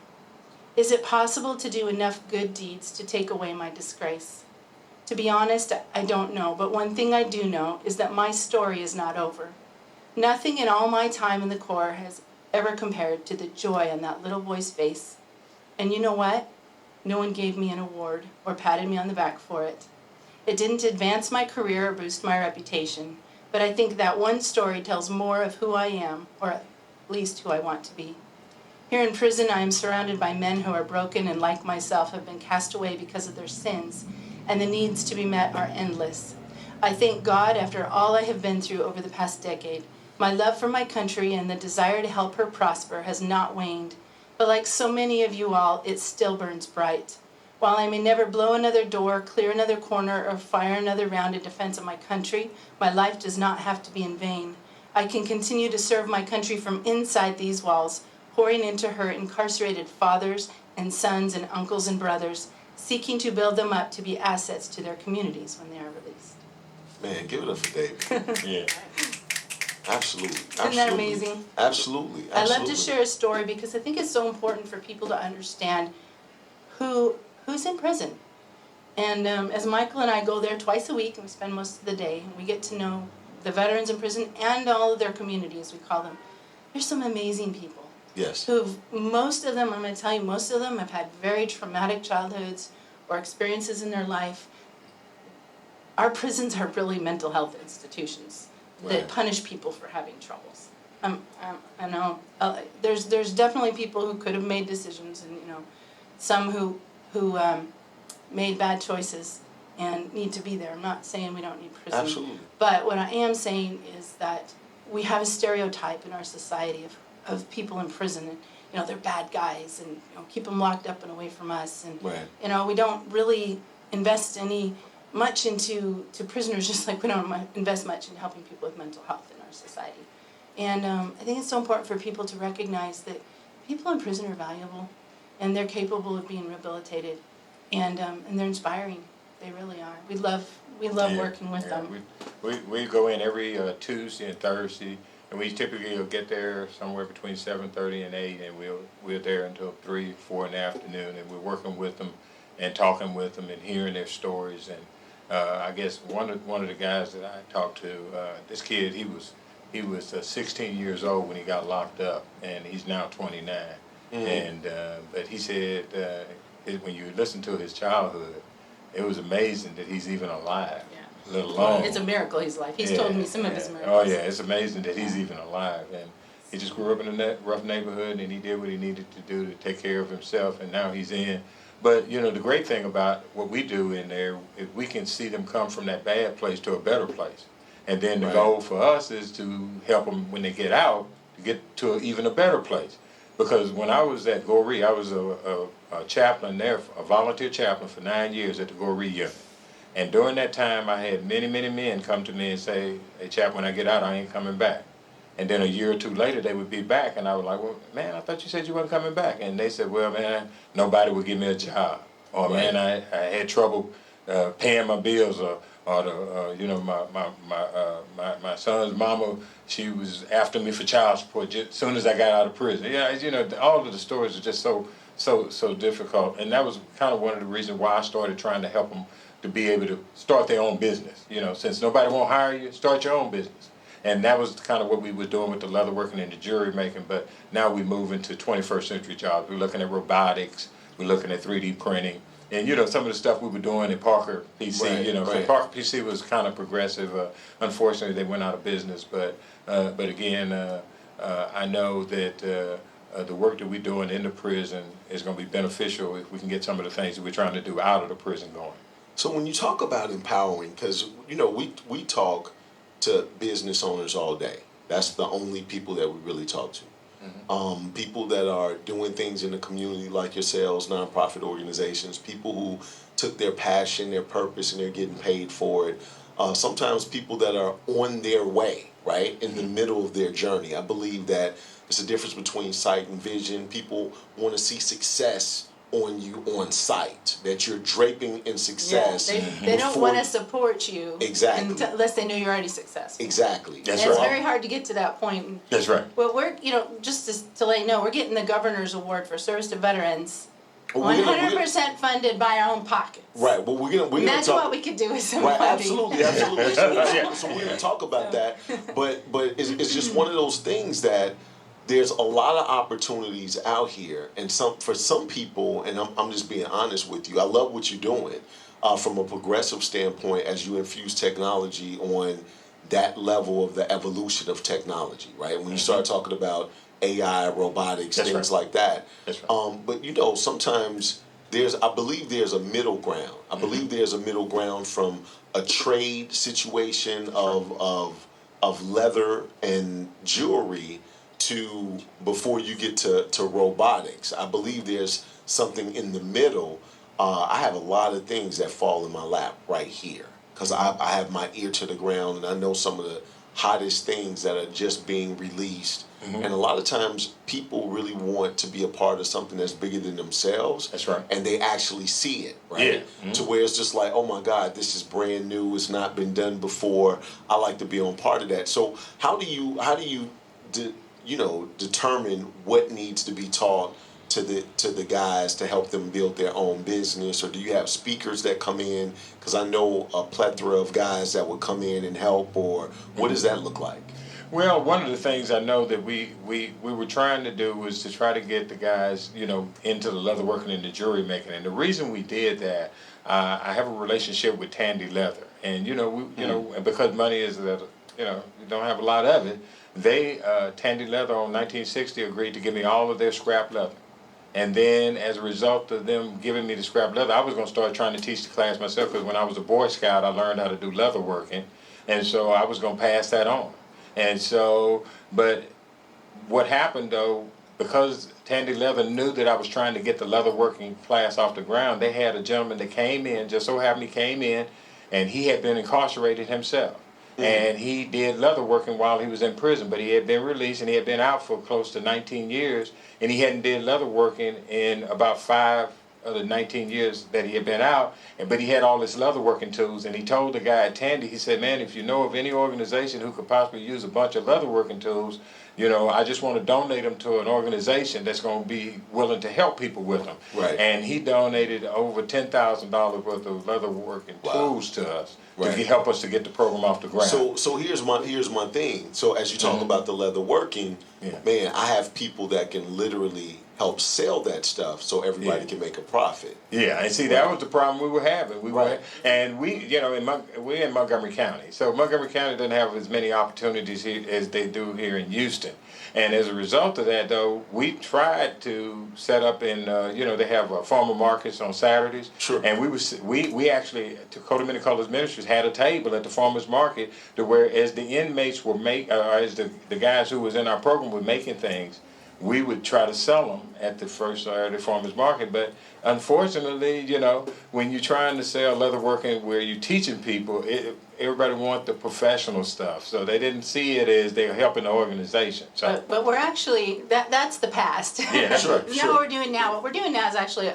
Is it possible to do enough good deeds to take away my disgrace? To be honest, I don't know, but one thing I do know is that my story is not over. Nothing in all my time in the Corps has ever compared to the joy on that little boy's face. And you know what? No one gave me an award or patted me on the back for it. It didn't advance my career or boost my reputation, but I think that one story tells more of who I am, or at least who I want to be. Here in prison, I am surrounded by men who are broken and, like myself, have been cast away because of their sins, and the needs to be met are endless. I thank God after all I have been through over the past decade. My love for my country and the desire to help her prosper has not waned, but like so many of you all, it still burns bright. While I may never blow another door, clear another corner, or fire another round in defense of my country, my life does not have to be in vain. I can continue to serve my country from inside these walls, pouring into her incarcerated fathers and sons and uncles and brothers, seeking to build them up to be assets to their communities when they are released." Man, give it up for David. Yeah. Absolutely. Isn't that amazing? Absolutely. I love to share a story because I think it's so important for people to understand who's in prison. And as Michael and I go there twice a week, and we spend most of the day, and we get to know the veterans in prison and all of their community, as we call them. There's some amazing people. Yes. Most of them, I'm going to tell you, most of them have had very traumatic childhoods or experiences in their life. Our prisons are really mental health institutions that Right. punish people for having troubles. I know there's definitely people who could have made decisions, and some who made bad choices and need to be there. I'm not saying we don't need prison. Absolutely. But what I am saying is that we have a stereotype in our society of people in prison, and they're bad guys, and keep them locked up and away from us, and Right. we don't really invest much into prisoners, just like we don't invest much in helping people with mental health in our society. And I think it's so important for people to recognize that people in prison are valuable, and they're capable of being rehabilitated, and they're inspiring. They really are. We love working with them. We go in every Tuesday and Thursday, and we typically will get there somewhere between 7:30 and 8, and we're there until 3, 4 in the afternoon, and we're working with them and talking with them and hearing their stories. And I guess one of the guys that I talked to, this kid, he was 16 years old when he got locked up, and he's now 29. And but he said when you listen to his childhood, it was amazing that he's even alive. Yeah. Let alone It's a miracle he's alive. He's told me some of his Oh miracles. yeah, it's amazing that he's even alive, and he just grew up in a rough neighborhood, and he did what he needed to do to take care of himself, and now he's in. But you know, the great thing about what we do in there, if we can see them come from that bad place to a better place, and then the goal for us is to help them when they get out to get to even a better place. Because when I was at Goree, I was a chaplain there, a volunteer chaplain for 9 years at the Goree unit. And during that time, I had many men come to me and say, "Hey, Chaplain, when I get out, I ain't coming back." And then a year or two later, they would be back, and I was like, "Well, man, I thought you said you wasn't coming back." And they said, "Well, man, nobody would give me a job, or man, I had trouble paying my bills, or the you know my son's mama, she was after me for child support just as soon as I got out of prison." Yeah, you know, all of the stories are just so difficult, and that was kind of one of the reasons why I started trying to help them to be able to start their own business. You know, since nobody won't hire you, start your own business. And that was kind of what we were doing with the leather working and the jewelry making. But now we move into 21st century jobs. We're looking at robotics. We're looking at 3D printing. And, you know, some of the stuff we were doing at Parker PC, so Parker PC was kind of progressive. Unfortunately, they went out of business. But again, I know that the work that we're doing in the prison is going to be beneficial if we can get some of the things that we're trying to do out of the prison going. So when you talk about empowering, because, you know, we talk to business owners all day. That's the only people that we really talk to. People that are doing things in the community like yourselves, nonprofit organizations, people who took their passion, their purpose, and they're getting paid for it. Sometimes people that are on their way, right, in the middle of their journey. I believe that there's a difference between sight and vision. People want to see success on you on sight, that you're draping in success. Yeah, they don't want to support you unless they know you're already successful. Exactly. That's right. It's very hard to get to that point. That's right. Well, we're, you know, just to let you know, we're getting the Governor's Award for Service to Veterans. 100% funded by our own pockets. Right. Well, we're gonna Imagine what we could do with some funding. Absolutely. So we're gonna talk about that. But it's just one of those things that there's a lot of opportunities out here, and for some people, and I'm just being honest with you, I love what you're doing from a progressive standpoint as you infuse technology on that level of the evolution of technology, right? When you start talking about AI, robotics, things like that. That's right. But you know, sometimes I believe there's a middle ground. I believe there's a middle ground from a trade situation of leather and jewelry to before you get to robotics. I believe there's something in the middle. I have a lot of things that fall in my lap right here because I have my ear to the ground, and I know some of the hottest things that are just being released. And a lot of times people really want to be a part of something that's bigger than themselves. That's right. And they actually see it, right? Yeah. To where it's just like, oh my God, this is brand new. It's not been done before. I like to be on part of that. So how do you determine what needs to be taught to the guys to help them build their own business? Or do you have speakers that come in? Because I know a plethora of guys that would come in and help. Or what does that look like? Well, one of the things I know that we were trying to do was to try to get the guys, you know, into the leather working and the jewelry making. And the reason we did that, I have a relationship with Tandy Leather, and and because money is you don't have a lot of it. They Tandy Leather on 1960 agreed to give me all of their scrap leather. And then as a result of them giving me the scrap leather, I was going to start trying to teach the class myself, because when I was a Boy Scout, I learned how to do leather working. And so I was going to pass that on. And so, but what happened though, because Tandy Leather knew that I was trying to get the leather working class off the ground, they had a gentleman that came in, just so happened he came in, and he had been incarcerated himself. And he did leather working while he was in prison, but he had been released and he had been out for close to 19 years, and he hadn't did leather working in about 5 of the 19 years that he had been out, but he had all his leather working tools, and he told the guy at Tandy, he said, man, if you know of any organization who could possibly use a bunch of leather working tools, you know, I just want to donate them to an organization that's going to be willing to help people with them. Right. And he donated over $10,000 worth of leather working tools to us Right. to help us to get the program off the ground. So here's my thing. So as you talk about the leather working, man, I have people that can literally help sell that stuff so everybody can make a profit. Yeah, and see, that was the problem we were having. Right. We're in Montgomery County, so Montgomery County doesn't have as many opportunities here as they do here in Houston. And as a result of that, though, we tried to set up in, they have farmer markets on Saturdays. Sure. And we actually, Kcoh Many Colors Ministries had a table at the farmers market to where as the inmates were as the guys who was in our program were making things, we would try to sell them at the first Saturday farmers market. But unfortunately, when you're trying to sell leather working where you're teaching people, everybody want the professional stuff. So they didn't see it as they're helping the organization. So. But we're actually, that's the past. Yeah, sure. What we're doing now, is actually,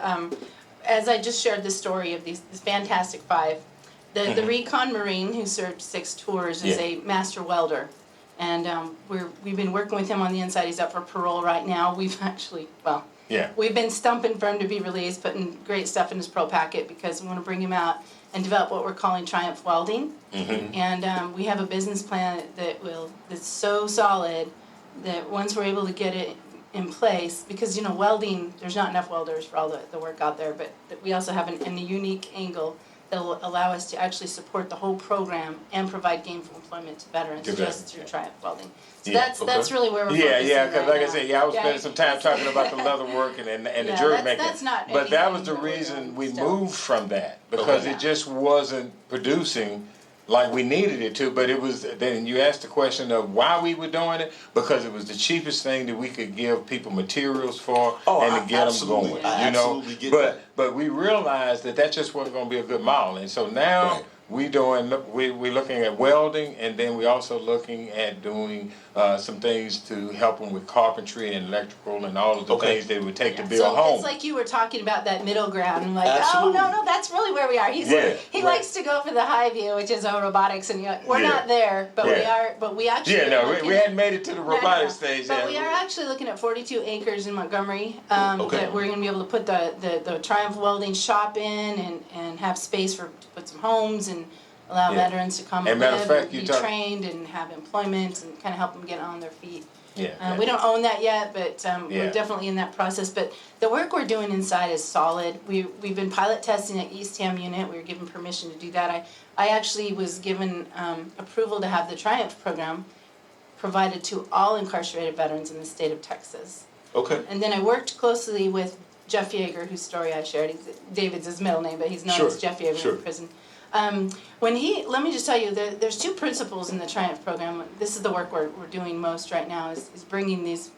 as I just shared the story of this Fantastic Five, the Recon Marine who served 6 tours is a master welder. And we've been working with him on the inside. He's up for parole right now. We've actually, we've been stumping for him to be released, putting great stuff in his parole packet because we want to bring him out and develop what we're calling Triumph Welding. And we have a business plan that's so solid that once we're able to get it in place, because welding, there's not enough welders for all the work out there, but we also have a unique angle that will allow us to actually support the whole program and provide gainful employment to veterans just through Triumph Welding. So that's really where we're focusing because like right I said, I was spending some time talking about the leather work and the jewelry making. That's not but that was the anything that we're reason doing we still. moved from that, because it just wasn't producing like we needed it to. But it was, then you asked the question of why we were doing it, because it was the cheapest thing that we could give people materials for and to get them going. I absolutely get that. But we realized that just wasn't going to be a good model, and so now we're looking at welding, and then we're also looking at doing some things to help them with carpentry and electrical and all of the things they would take to build so homes. it's like you were talking about that middle ground. I'm like, Absolutely. no, that's really where we are. He likes to go for the high view, which is robotics, and we're not there, but we are. But we actually we hadn't made it to the robotics stage But yet. we are actually looking at 42 acres in Montgomery that we're going to be able to put the Triumph Welding shop in and have space to put some homes and allow veterans to come and live and be trained and have employment and kind of help them get on their feet. We don't own that yet, but we're definitely in that process. But the work we're doing inside is solid. We've been pilot testing at East Ham Unit. We were given permission to do that. I actually was given approval to have the Triumph program provided to all incarcerated veterans in the state of Texas. Okay. And then I worked closely with Jeff Yeager, whose story I shared. David's his middle name, but he's known as Jeff Yeager in prison. Let me just tell you, there's 2 principles in the Triumph program. This is the work we're doing most right now, is bringing this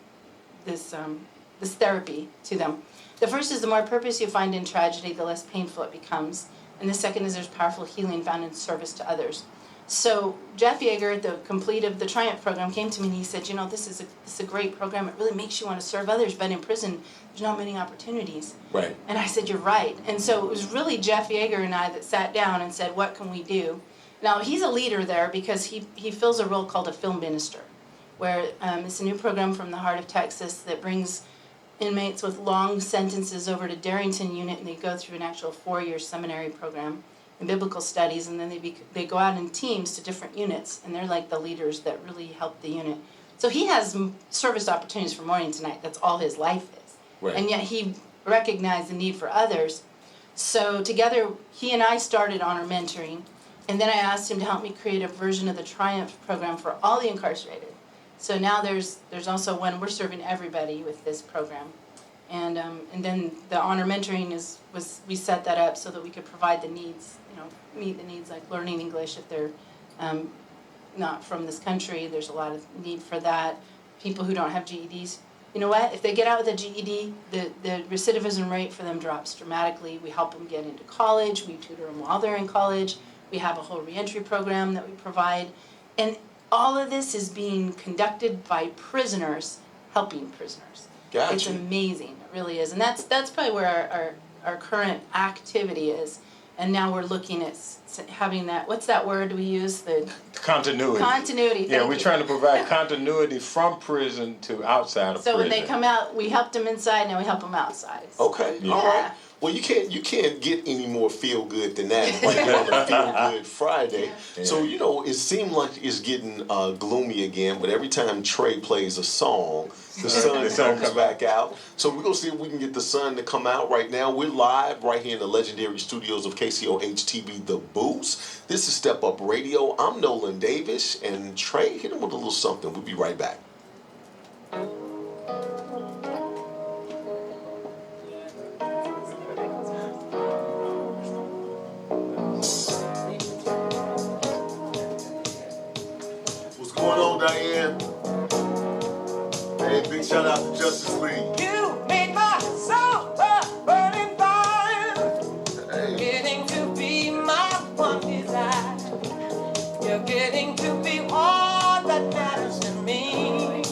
therapy to them. The first is the more purpose you find in tragedy, the less painful it becomes. And the second is there's powerful healing found in service to others. So Jeff Yeager, at the complete of the Triumph program, came to me and he said, this is a great program. It really makes you want to serve others, but in prison, there's not many opportunities. Right. And I said, you're right. And so it was really Jeff Yeager and I that sat down and said, what can we do? Now, he's a leader there because he fills a role called a film minister, where it's a new program from the heart of Texas that brings inmates with long sentences over to Darrington Unit, and they go through an actual 4-year seminary program in biblical studies, and then they go out in teams to different units, and they're like the leaders that really help the unit. So he has service opportunities from morning to night. That's all his life is. Right. And yet he recognized the need for others. So together, he and I started on our mentoring, and then I asked him to help me create a version of the Triumph program for all the incarcerated. So now there's also one, we're serving everybody with this program. And then the honor mentoring we set that up so that we could provide the needs, meet the needs like learning English if they're not from this country. There's a lot of need for that. People who don't have GEDs. You know what? If they get out with a GED, the recidivism rate for them drops dramatically. We help them get into college. We tutor them while they're in college. We have a whole reentry program that we provide. And all of this is being conducted by prisoners helping prisoners. Gotcha. It's amazing. It really is. And that's probably where our current activity is, and now we're looking at having that, what's that word we use? The Continuity. continuity. Yeah, thank we're you. trying to provide continuity from prison to outside of So prison. when they come out, we helped them inside, now we help them outside. Okay, Yeah. all right. Well, you can't get any more feel good than that on a Feel Good Friday. Yeah. So it seemed like it's getting gloomy again. But every time Trey plays a song, the sun comes back out. So we're gonna see if we can get the sun to come out. Right now, we're live right here in the legendary studios of Kcoh TV, The Boost. This is Step Up Radio. I'm Nolan Davis, and Trey, hit him with a little something. We'll be right back. What's going on, Diane? Hey, big shout out to Justice League. You made my soul a burning fire. Hey. Getting to be my one desire. You're getting to be all that matters to me.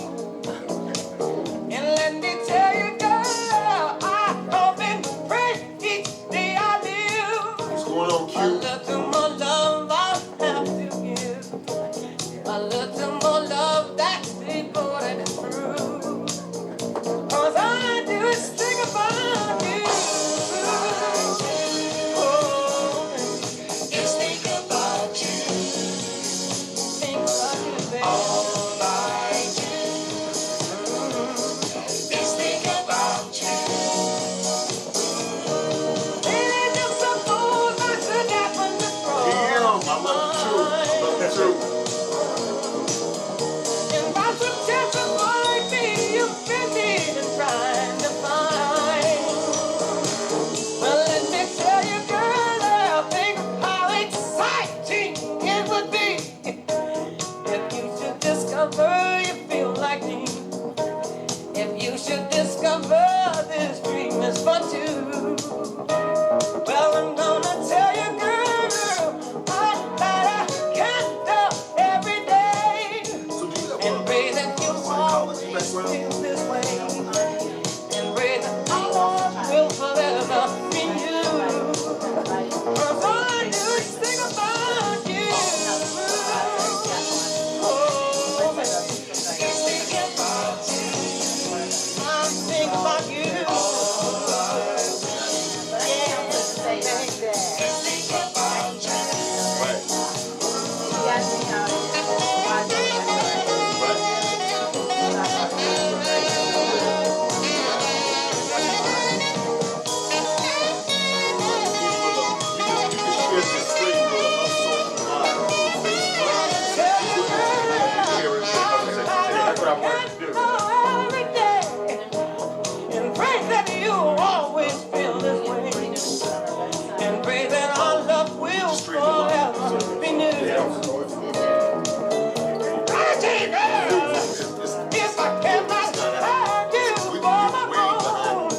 And let me tell you, girl, I hope and pray each day I live. What's going on, A Q? little more love I'll have to give. A little more love that's devoted and true. 'Cause I do is think about you. Oh, Just think about you. think about you, baby. All I do is think about you. Baby, just suppose I should happen to cross I love you too. I love you too. and by some chance it might be you've been needing trying to find. Well, let me tell you, girl, I think how exciting it would be if you should discover you feel like me. If you should discover this dream is for two. Well, I'm gonna tell you, girl, that I can't do every day. So do you And have pray that you always feel this way. And pray that our love will forever be you. 'Cause all I do is think about you. Oh, baby. Just think about you. I think about you. Just think about you. That's what I wanted to do. Every day. And pray that you always feel this way. And pray that our love will forever be new. I tell you, girl, if I cannot have you for my own,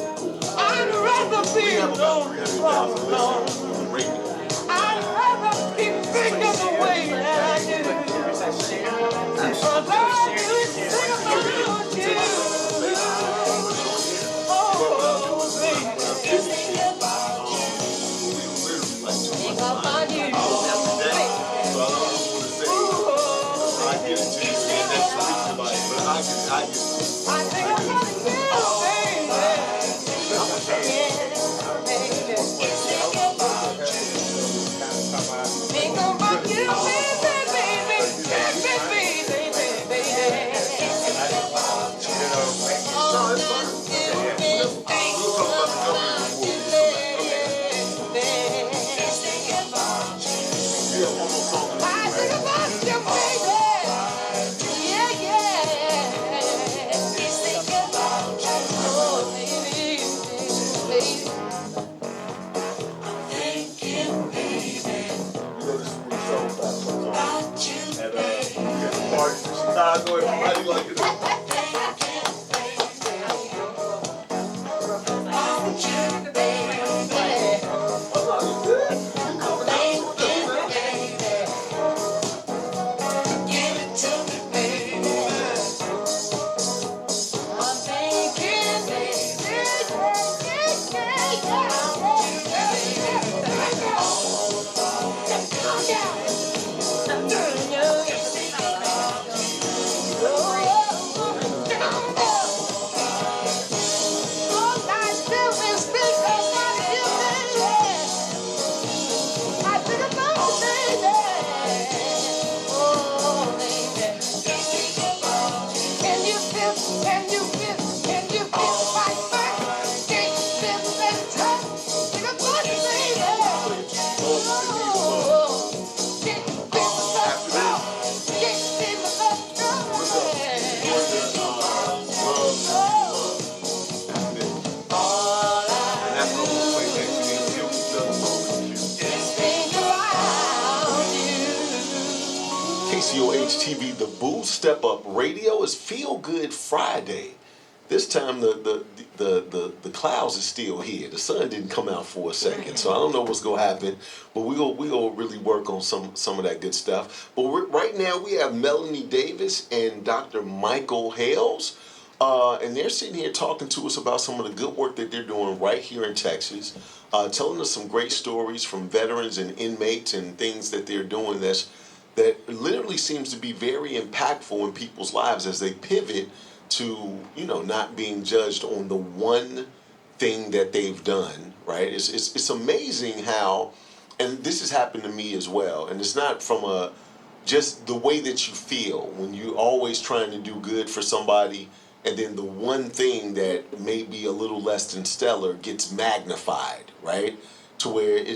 I'd rather be alone than all alone. I'd rather keep thinking the way that I do. 'Cause all I do is think about you. Oh, baby, Just think about you. think about you. I think about you, baby. Yeah, baby. Think about you. Think about you, baby. Oh, just give me thanks for what you did. Just think about you. I think about you, baby. Yeah, yeah. Just think about you. Oh, baby, baby. Thinking, baby, about you, baby. Chicago, everybody like it. About you, baby. Yeah. Thinking, baby, KCOH TV, The Boo Step Up Radio is Feel Good Friday. This time the clouds are still here. The sun didn't come out for a second, so I don't know what's gonna happen. But we gonna really work on some of that good stuff. But right now we have Melanie Davis and Dr. Michael Hales, and they're sitting here talking to us about some of the good work that they're doing right here in Texas, telling us some great stories from veterans and inmates and things that they're doing that literally seems to be very impactful in people's lives as they pivot to, not being judged on the one thing that they've done, right? It's amazing how, and this has happened to me as well, and it's not from just the way that you feel when you're always trying to do good for somebody, and then the one thing that may be a little less than stellar gets magnified, right? To where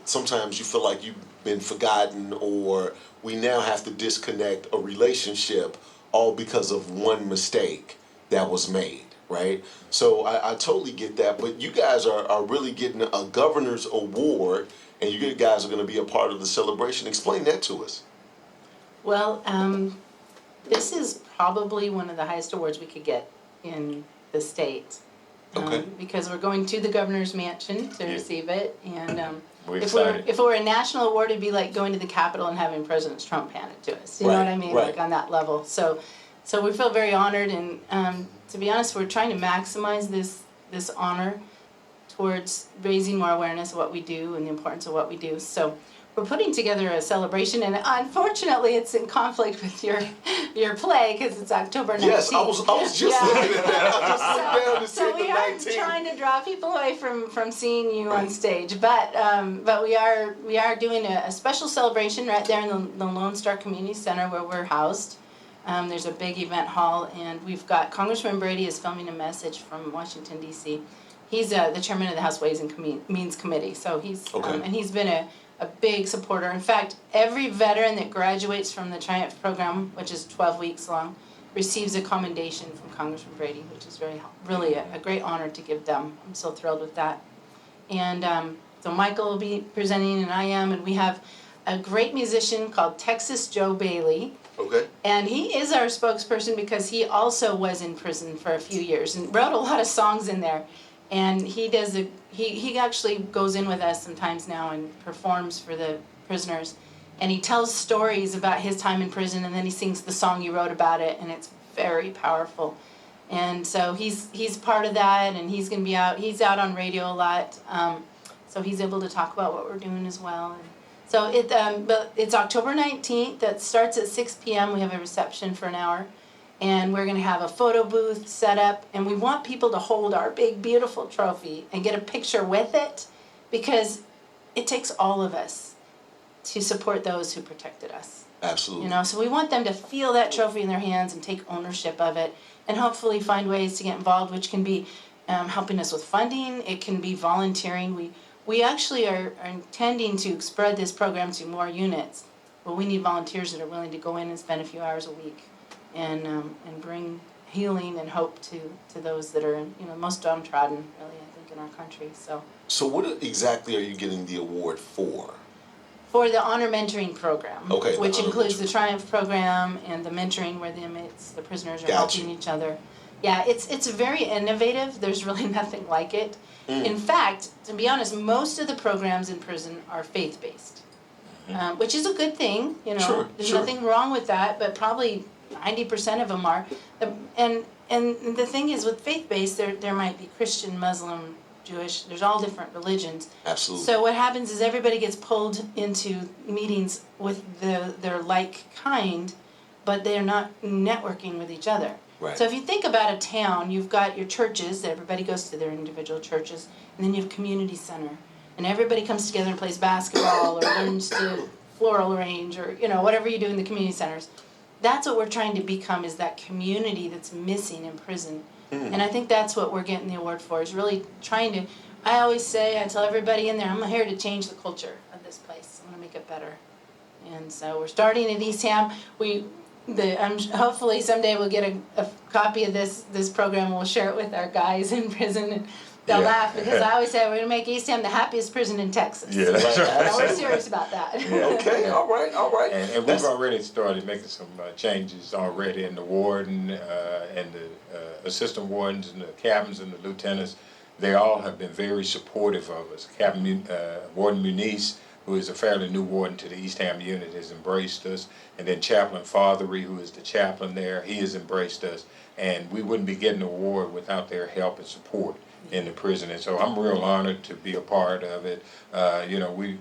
sometimes you feel like you've been forgotten, or we now have to disconnect a relationship all because of one mistake that was made, right? So I totally get that, but you guys are really getting a governor's award, and you guys are going to be a part of the celebration. Explain that to us. Well, this is probably one of the highest awards we could get in the state. Okay. Because we're going to the governor's mansion to receive it, and We're if excited. it were a national award, it'd be like going to the Capitol and having President Trump hand it to us. You know what I mean? Right. Like on that level. So we feel very honored, and to be honest, we're trying to maximize this honor towards raising more awareness of what we do and the importance of what we do. So we're putting together a celebration, and unfortunately, it's in conflict with your play because it's October 19th. Yes, I was just looking at that. I just looked down and So said we the are 19th. trying to draw people away from seeing you on stage, but we are doing a special celebration right there in the Lone Star Community Center where we're housed. There's a big event hall, and we've got Congressman Brady is filming a message from Washington D.C. He's the chairman of the House Ways and Means Committee, so he's and he's been a big supporter. In fact, every veteran that graduates from the Triumph program, which is 12 weeks long, receives a commendation from Congressman Brady, which is really a great honor to give them. I'm so thrilled with that. And so Michael will be presenting, and I am, and we have a great musician called Texas Joe Bailey. Okay. And he is our spokesperson because he also was in prison for a few years and wrote a lot of songs in there. And he actually goes in with us sometimes now and performs for the prisoners. And he tells stories about his time in prison, and then he sings the song he wrote about it, and it's very powerful. And so he's part of that, and he's gonna be out. He's out on radio a lot, so he's able to talk about what we're doing as well. And so but it's October 19th. That starts at 6 p.m. We have a reception for an hour. And we're going to have a photo booth set up, and we want people to hold our big, beautiful trophy and get a picture with it, because it takes all of us to support those who protected us. Absolutely. So we want them to feel that trophy in their hands and take ownership of it, and hopefully find ways to get involved, which can be helping us with funding. It can be volunteering. We actually are intending to spread this program to more units, but we need volunteers that are willing to go in and spend a few hours a week. And bring healing and hope to those that are most downtrodden, really, I think, in our country. So what exactly are you getting the award for? For the honor mentoring program, Okay, which honor includes mentoring. the Triumph program and the mentoring where the inmates, the prisoners are Gotcha. helping each other. Yeah, it's very innovative. There's really nothing like it. In fact, to be honest, most of the programs in prison are faith-based, which is a good thing. Sure, There's sure. nothing wrong with that, but probably 90% of them are. And the thing is, with faith-based, there might be Christian, Muslim, Jewish, there's all different religions. Absolutely. So what happens is everybody gets pulled into meetings with their like kind, but they're not networking with each other. Right. So if you think about a town, you've got your churches, that everybody goes to their individual churches, and then you have a community center, and everybody comes together and plays basketball or learns to floral arrange, or whatever you do in the community centers. That's what we're trying to become, is that community that's missing in prison. And I think that's what we're getting the award for, is really trying to, I tell everybody in there, I'm here to change the culture of this place. I'm going to make it better. And so we're starting at Eastham. Hopefully someday we'll get a copy of this program, and we'll share it with our guys in prison. they'll Yeah. laugh because I always say we're gonna make Eastham the happiest prison in Texas. Yeah, that's right. And we're serious about that. Okay, all right. And we've already started making some changes already in the warden and the assistant wardens and the captains and the lieutenants. They all have been very supportive of us. Warden Muniz, who is a fairly new warden to the Eastham unit, has embraced us. And then Chaplain Fathery, who is the chaplain there, he has embraced us. And we wouldn't be getting the award without their help and support in the prison. And so I'm real honored to be a part of it.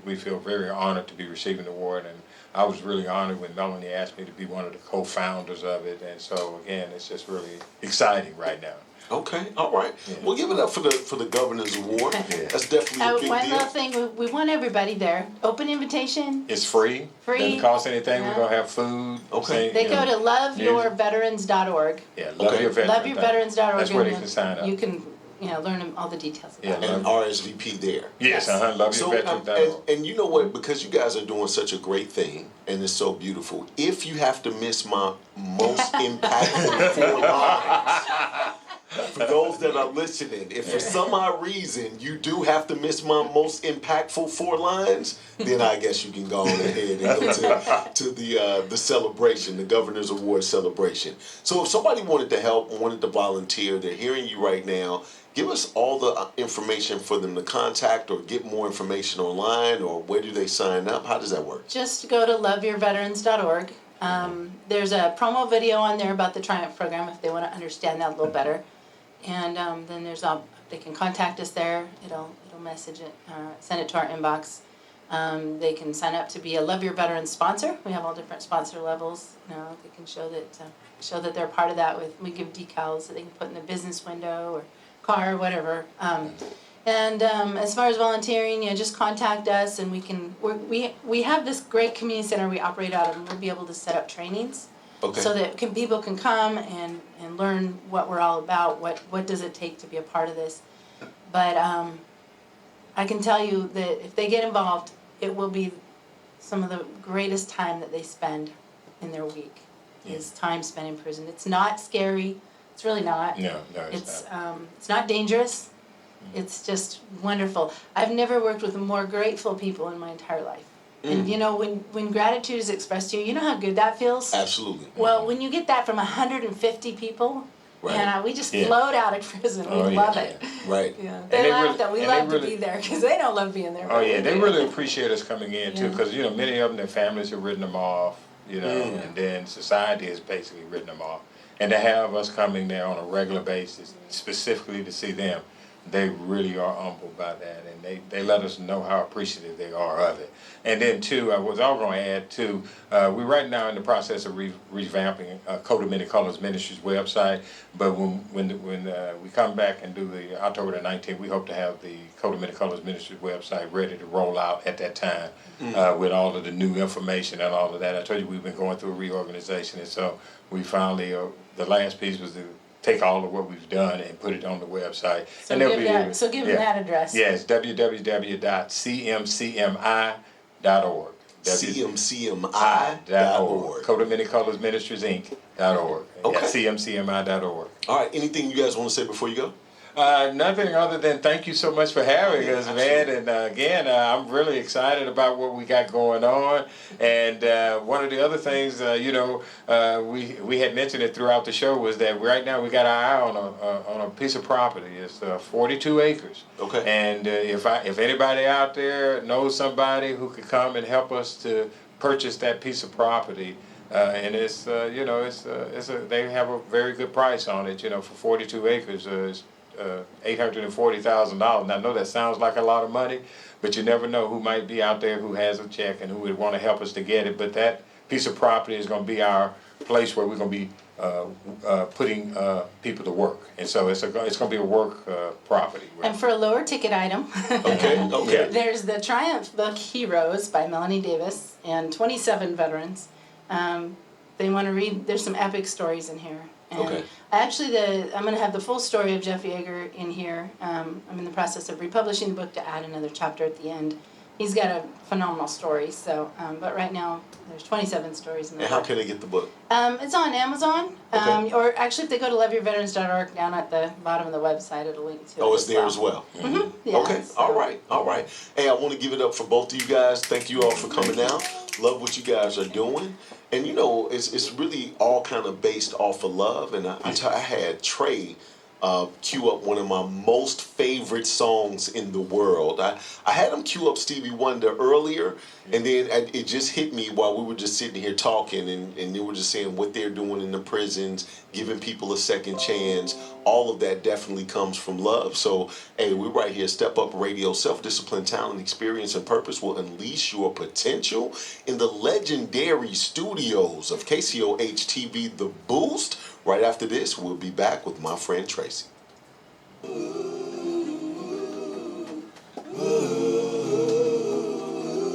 We feel very honored to be receiving the award. And I was really honored when Melanie asked me to be one of the co-founders of it. And so, again, it's just really exciting right now. Okay, all right. Yeah. We'll give it up for the governor's award. Yeah. That's definitely a big One deal. little thing, we want everybody there. Open invitation. It's free. Free. Doesn't cost anything. Yeah. We're going to have food. Okay. They go to loveyourveterans.org. Yeah, Okay. Loveyourveterans.org. That's where they can sign up. You can, learn all the details about Yeah. it. And RSVP there. Yes, So, loveyourveterans.org. and you know what? Because you guys are doing such a great thing, and it's so beautiful. If you have to miss my most impactful 4 lines, for those that are listening, if for some odd reason you do have to miss my most impactful 4 lines, then I guess you can go on ahead and go to the celebration, the Governor's Award celebration. So if somebody wanted to help, wanted to volunteer, they're hearing you right now. Give us all the information for them to contact or get more information online, or where do they sign up? How does that work? Just go to loveyourveterans.org. There's a promo video on there about the Triumph program if they want to understand that a little better. And then they can contact us there. It'll message it, send it to our inbox. They can sign up to be a Love Your Veterans sponsor. We have all different sponsor levels. They can show that they're part of that. We give decals that they can put in the business window or car or whatever. As far as volunteering, just contact us, and we have this great community center we operate out of, and we'll be able to set up trainings. Okay. So that people can come and learn what we're all about, what does it take to be a part of this. But I can tell you that if they get involved, it will be some of the greatest time that they spend in their week is time spent in prison. It's not scary. It's really not. No, it's not. It's not dangerous. It's just wonderful. I've never worked with more grateful people in my entire life. And when gratitude is expressed to you, you know how good that feels? Absolutely. Well, when you get that from 150 people, Right. and we just float out of prison. We love it. Right. Yeah. They laugh that we love to really, be there because they don't love being there. Oh yeah, they really appreciate us coming in too, Yeah. because many of them, their families have written them off, and then society has basically written them off, and to have us coming there on a regular basis, specifically to see them, they really are humbled by that, and they let us know how appreciative they are of it. And then too, I was all going to add too, we're right now in the process of revamping Kcoh of Many Colors Ministries website. But when we come back and do the October the 19th, we hope to have the Kcoh of Many Colors Ministries website ready to roll out at that time with all of the new information and all of that. I told you we've been going through a reorganization, and so we finally the last piece was to take all of what we've done and put it on the website. So give them that address. Yes, www.cmcmi.org. CMCMI.org. Kcoh of Many Colors Ministries Inc.org. Okay. CMCMI.org. All right. Anything you guys want to say before you go? Nothing other than thank you so much for having us, man. And again, I'm really excited about what we got going on. And one of the other things, we had mentioned it throughout the show, was that right now we got our eye on a piece of property. It's 42 acres. Okay. And if anybody out there knows somebody who could come and help us to purchase that piece of property. And it's they have a very good price on it. For 42 acres. It's $840,000. Now I know that sounds like a lot of money, but you never know who might be out there who has a check and who would want to help us to get it. But that piece of property is going to be our place where we're going to be putting people to work, and so it's going to be a work property. And for a lower ticket item, Okay. there's the Triumph book Heroes by Melanie Davis and 27 veterans. They want to read. There's some epic stories in here. And Okay. Actually, I'm going to have the full story of Jeff Yeager in here. I'm in the process of republishing the book to add another chapter at the end. he's got a phenomenal story. So, but right now there's 27 stories in the And how book. can they get the book? It's on Amazon, Okay. or actually if they go to loveyourveterans.org, down at the bottom of the website, it'll link to it. Oh, it's there as well. Yeah, Okay, so- all right. Hey, I want to give it up for both of you guys. Thank you all for coming out. Love what you guys are doing. And you know, it's really all kind of based off of love. And I had Trey cue up one of my most favorite songs in the world. I had him cue up Stevie Wonder earlier, and then it just hit me while we were just sitting here talking, and they were just saying what they're doing in the prisons, giving people a second chance. All of that definitely comes from love. So, hey, we're right here, Step Up Radio, self-discipline, talent, experience, and purpose will unleash your potential in the legendary studios of KCOH TV, The Boost. Right after this, we'll be back with my friend Tracy.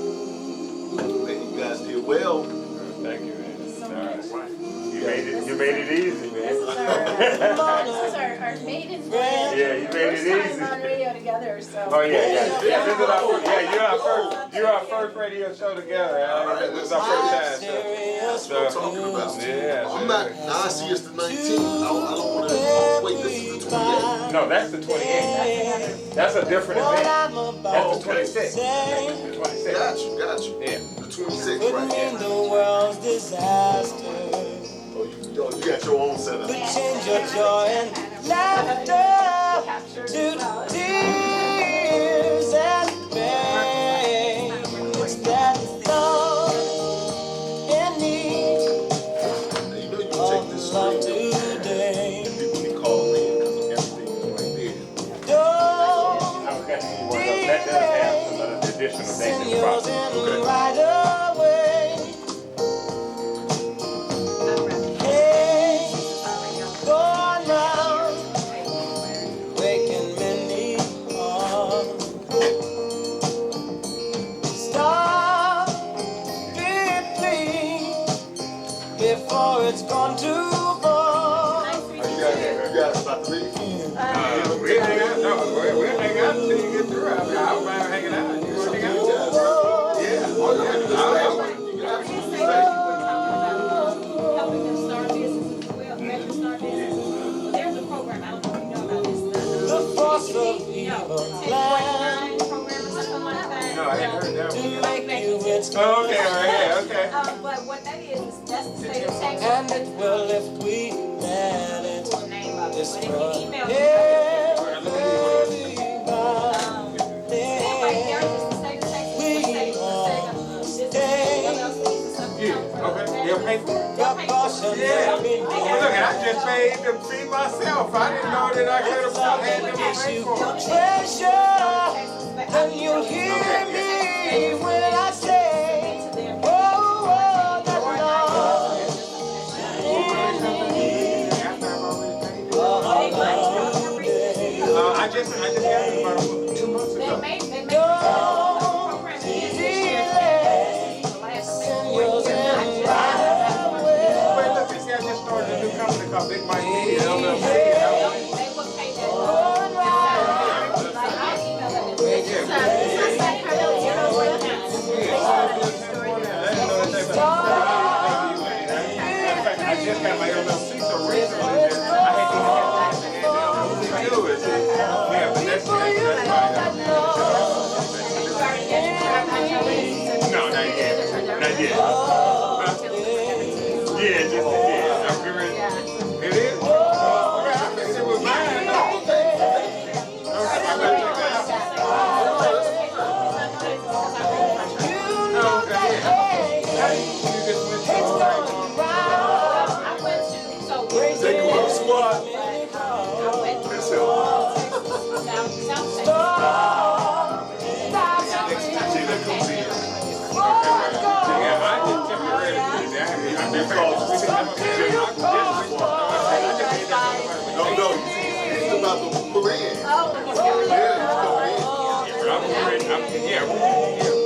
Man, you guys did well. Thank you, man. You made it easy, man. This is our maiden Yeah, you made it first easy. time on radio together, so. Oh yeah. This is you're our first radio show together. This is our first time. That's what I'm talking about. Yeah. I'm not. Now I see it's the 19th. I don't want to wait. This is the 28th. No, that's the 28th. That's a different event. That's the 26th. The 26th. Got you. Yeah. The 26th, right? The world's disaster. Oh, you got your own setup. Change your joy and laughter to tears and pain. It's that love in need Now, you know you can of take this love straight. today. And people can call in because everything is right there. Don't Okay. Well, that does have some additional things send in the yours process. in right away. Hey, going round, waking many hearts. Stop it, please, before it's gone too far. You guys about to leave? We'll hang out. No, we'll hang out until you get through. I don't mind hanging out. You want to hang out? Yeah. Oh, yeah. Helping them start businesses as well, veteran start businesses. There's a program, I don't know if you know about this. The force of evil plan 1049 program or something like that. No, I hadn't heard that to one. make you its Oh, okay, all right, yeah, okay. But what that is that's the state of Texas. and it will if we let it Full name of it. But if destroy you email me, everybody. right there, it's the state of Texas, the state of LLCs and stuff. Yeah, okay. They'll pay for it? Your caution Yeah. will be Well, look, I just paid to feed myself. I didn't know that I could have had them pay for it. treasure, and you'll hear me when I say, oh, that love I just got it about 2 months They ago. made don't program delay, the last send yours in right Wait, look, you see, I just started a new company called Big Mike Media, LLC. They would pay that. Like, I'll email it. It's just like her little zero one account. I just got my LLC so recently that I had to get do it. Yeah, but that's fine. No, not yet. Not yet. Yeah, just yeah. I'm good. It is? Okay, I think it was mine. No. Okay, I'm gonna check that out. Okay, yeah. You just went to Take a look, squad. See, that comes in. yeah, I did temporarily. I've been called. No, he's about to pull in. Yeah,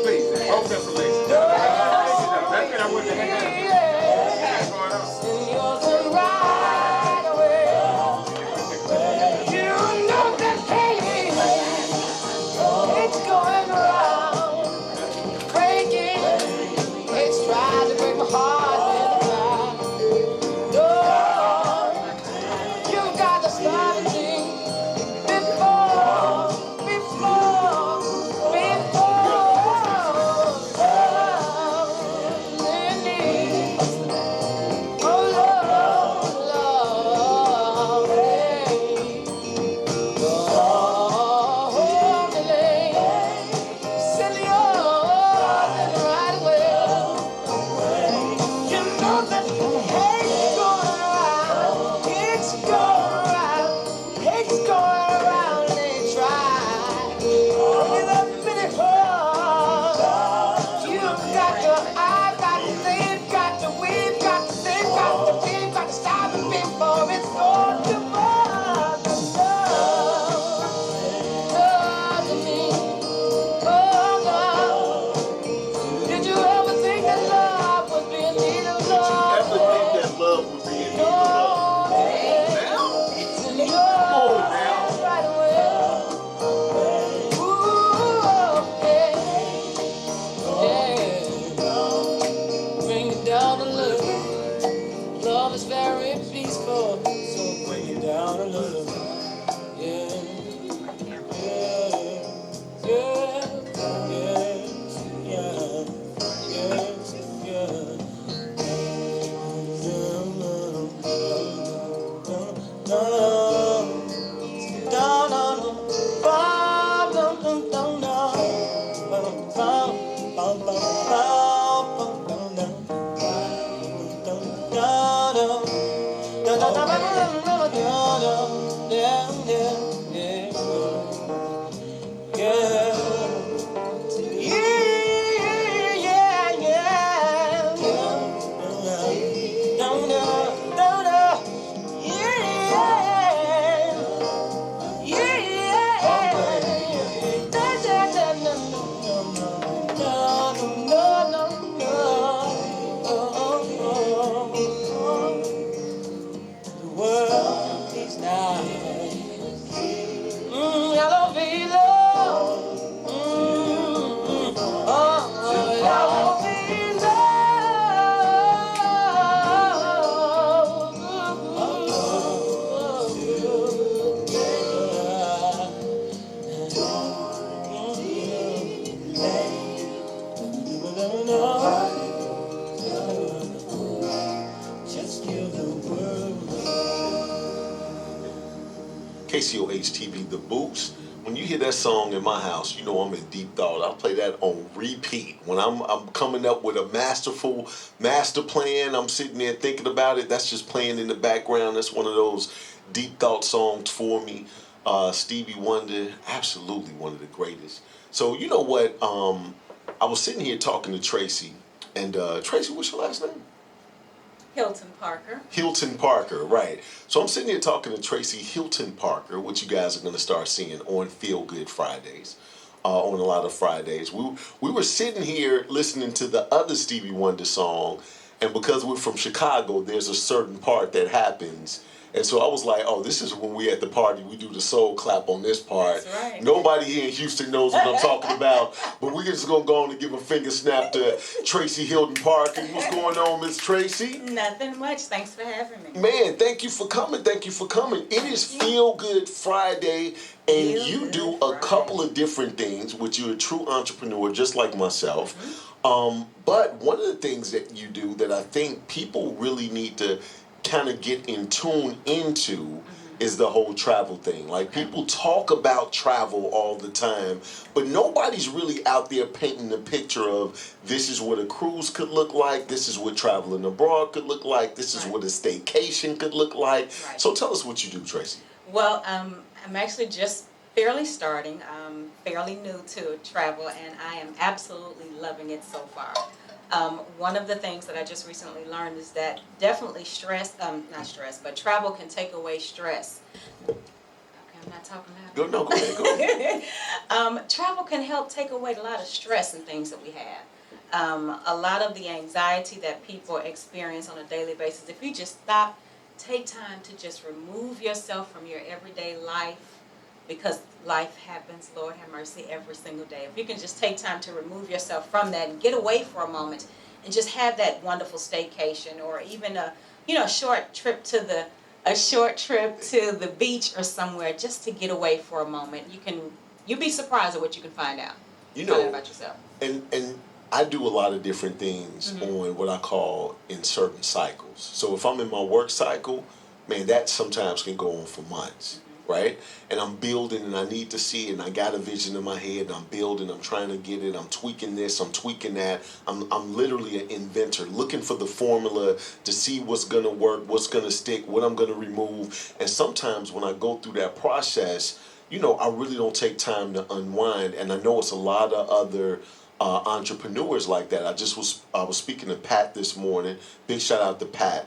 please. Both information. That's what I wanted to hang out. What's going on? send yours in right away. You know that pain, it's going round Kcoh TV, The Boots. When you hear that song in my house, you know I'm in deep thought. I'll play that on repeat. When I'm coming up with a masterful master plan, I'm sitting there thinking about it. That's just playing in the background. That's one of those deep thought songs for me. Stevie Wonder, absolutely one of the greatest. So you know what? I was sitting here talking to Tracy, and Tracy, what's your last name? Hilton Parker. Hilton Parker, right. So I'm sitting here talking to Tracy Hilton Parker, which you guys are going to start seeing on Feel Good Fridays, on a lot of Fridays. We were sitting here listening to the other Stevie Wonder song, and because we're from Chicago, there's a certain part that happens. And so I was like, oh, this is when we at the party, we do the soul clap on this part. That's right. Nobody here in Houston knows what I'm talking about, but we're just going to go on and give a finger snap to Tracy Hilton Parker. What's going on, Miss Tracy? Nothing much. Thanks for having me. Man, thank you for coming. Thank you for coming. It is Feel Good Friday, and you do a couple of different things, which you're a true entrepreneur, just like myself. But one of the things that you do that I think people really need to kind of get in tune into is the whole travel thing. Like, people talk about travel all the time, but nobody's really out there painting the picture of this is what a cruise could look like, this is what traveling abroad could look like, this is what a staycation could look like. Right. So tell us what you do, Tracy. Well, I'm actually just fairly starting, fairly new to travel, and I am absolutely loving it so far. One of the things that I just recently learned is that definitely not stress, but travel can take away stress. Okay, I'm not talking loud. Go ahead. Travel can help take away a lot of stress and things that we have. A lot of the anxiety that people experience on a daily basis, if you just stop, take time to just remove yourself from your everyday life, because life happens, Lord have mercy, every single day. If you can just take time to remove yourself from that and get away for a moment and just have that wonderful staycation, or even a short trip to the beach or somewhere, just to get away for a moment, you'll be surprised at what you can find out. Find out about yourself. And I do a lot of different things on what I call in certain cycles. So if I'm in my work cycle, man, that sometimes can go on for months. Right? And I'm building, and I need to see it, and I got a vision in my head, and I'm building, I'm trying to get it, I'm tweaking this, I'm tweaking that. I'm literally an inventor, looking for the formula to see what's going to work, what's going to stick, what I'm going to remove. And sometimes when I go through that process, I really don't take time to unwind. And I know it's a lot of other entrepreneurs like that. I was speaking to Pat this morning. Big shout out to Pat.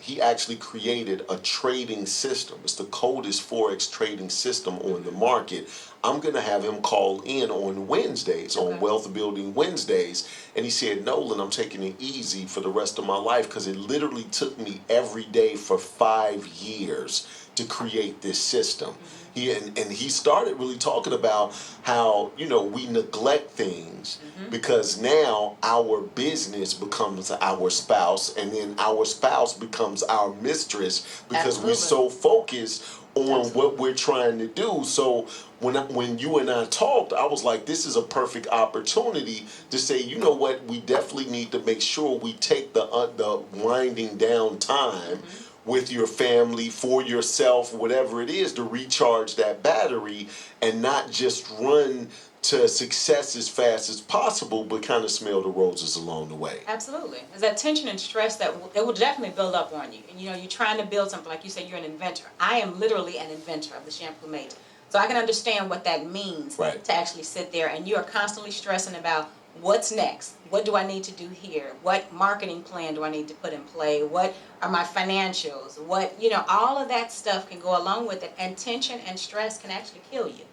He actually created a trading system. It's the coldest Forex trading system on the market. I'm going to have him call in on Wednesdays, on Wealth Building Wednesdays. And he said, Nolan, I'm taking it easy for the rest of my life, because it literally took me every day for 5 years to create this system. He started really talking about how, we neglect things because now our business becomes our spouse, and then our spouse becomes our mistress, because we're so focused on what we're trying to do. So when you and I talked, I was like, this is a perfect opportunity to say, you know what, we definitely need to make sure we take the winding down time with your family, for yourself, whatever it is, to recharge that battery, and not just run to success as fast as possible, but kind of smell the roses along the way. Absolutely. There's that tension and stress that it will definitely build up on you. And you know, you're trying to build something, like you said, you're an inventor. I am literally an inventor of the shampoo mate. So I can understand what that means to actually sit there, and you are constantly stressing about what's next. What do I need to do here? What marketing plan do I need to put in play? What are my financials? What, you know, all of that stuff can go along with it, and tension and stress can actually kill you.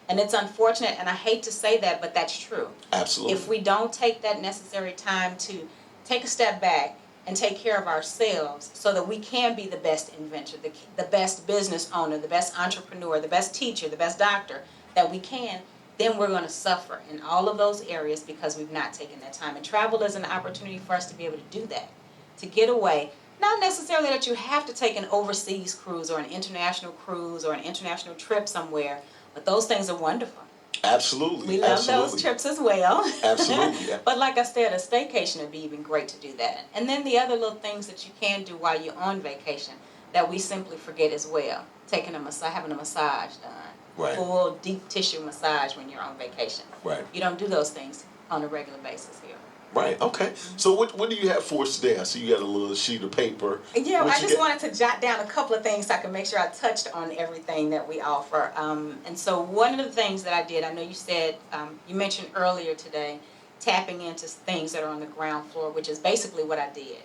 And it's unfortunate, and I hate to say that, but that's true. Absolutely. If we don't take that necessary time to take a step back and take care of ourselves so that we can be the best inventor, the best business owner, the best entrepreneur, the best teacher, the best doctor that we can, then we're going to suffer in all of those areas because we've not taken that time. And travel is an opportunity for us to be able to do that, to get away. Not necessarily that you have to take an overseas cruise or an international cruise or an international trip somewhere, but those things are wonderful. Absolutely. We love those trips as well. Absolutely. Yeah. But like I said, a staycation would be even great to do that. And then the other little things that you can do while you're on vacation that we simply forget as well. Having a massage done. Right. Full deep tissue massage when you're on vacation. Right. You don't do those things on a regular basis here. Right. Okay. So what do you have for us today? I see you got a little sheet of paper. Yeah, I just wanted to jot down a couple of things so I can make sure I touched on everything that we offer. And so one of the things that I did, I know you said, you mentioned earlier today, tapping into things that are on the ground floor, which is basically what I did.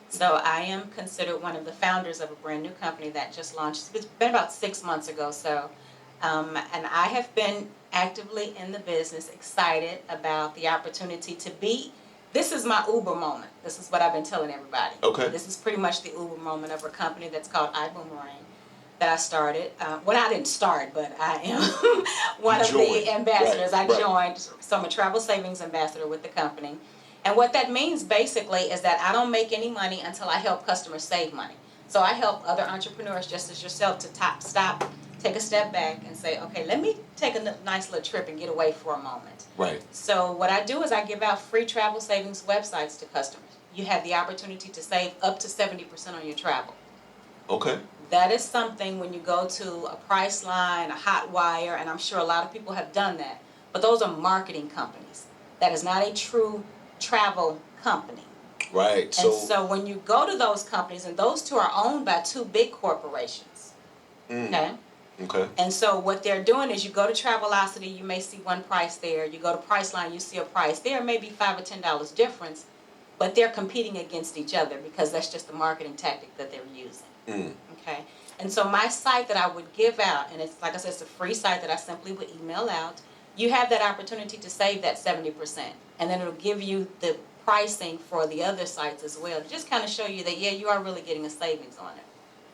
So I am considered one of the founders of a brand new company that just launched. It's been about 6 months ago. So, and I have been actively in the business, excited about the opportunity to be. This is my Uber moment. This is what I've been telling everybody. Okay. This is pretty much the Uber moment of a company that's called iBoomerang that I started. Well, I didn't start, but I am one of the ambassadors. I joined, so I'm a travel savings ambassador with the company. And what that means basically is that I don't make any money until I help customers save money. So I help other entrepreneurs just as yourself to stop, take a step back and say, okay, let me take a nice little trip and get away for a moment. Right. So what I do is I give out free travel savings websites to customers. You have the opportunity to save up to 70% on your travel. Okay. That is something when you go to a Priceline, a Hotwire, and I'm sure a lot of people have done that, but those are marketing companies. That is not a true travel company. Right. And so when you go to those companies, and those two are owned by two big corporations, okay? Okay. And so what they're doing is you go to Travelocity, you may see one price there. You go to Priceline, you see a price there, maybe $5 or $10 difference, but they're competing against each other because that's just the marketing tactic that they're using. Okay. And so my site that I would give out, and it's like I said, it's a free site that I simply would email out. You have that opportunity to save that 70%, and then it'll give you the pricing for the other sites as well. Just kind of show you that, yeah, you are really getting a savings on it.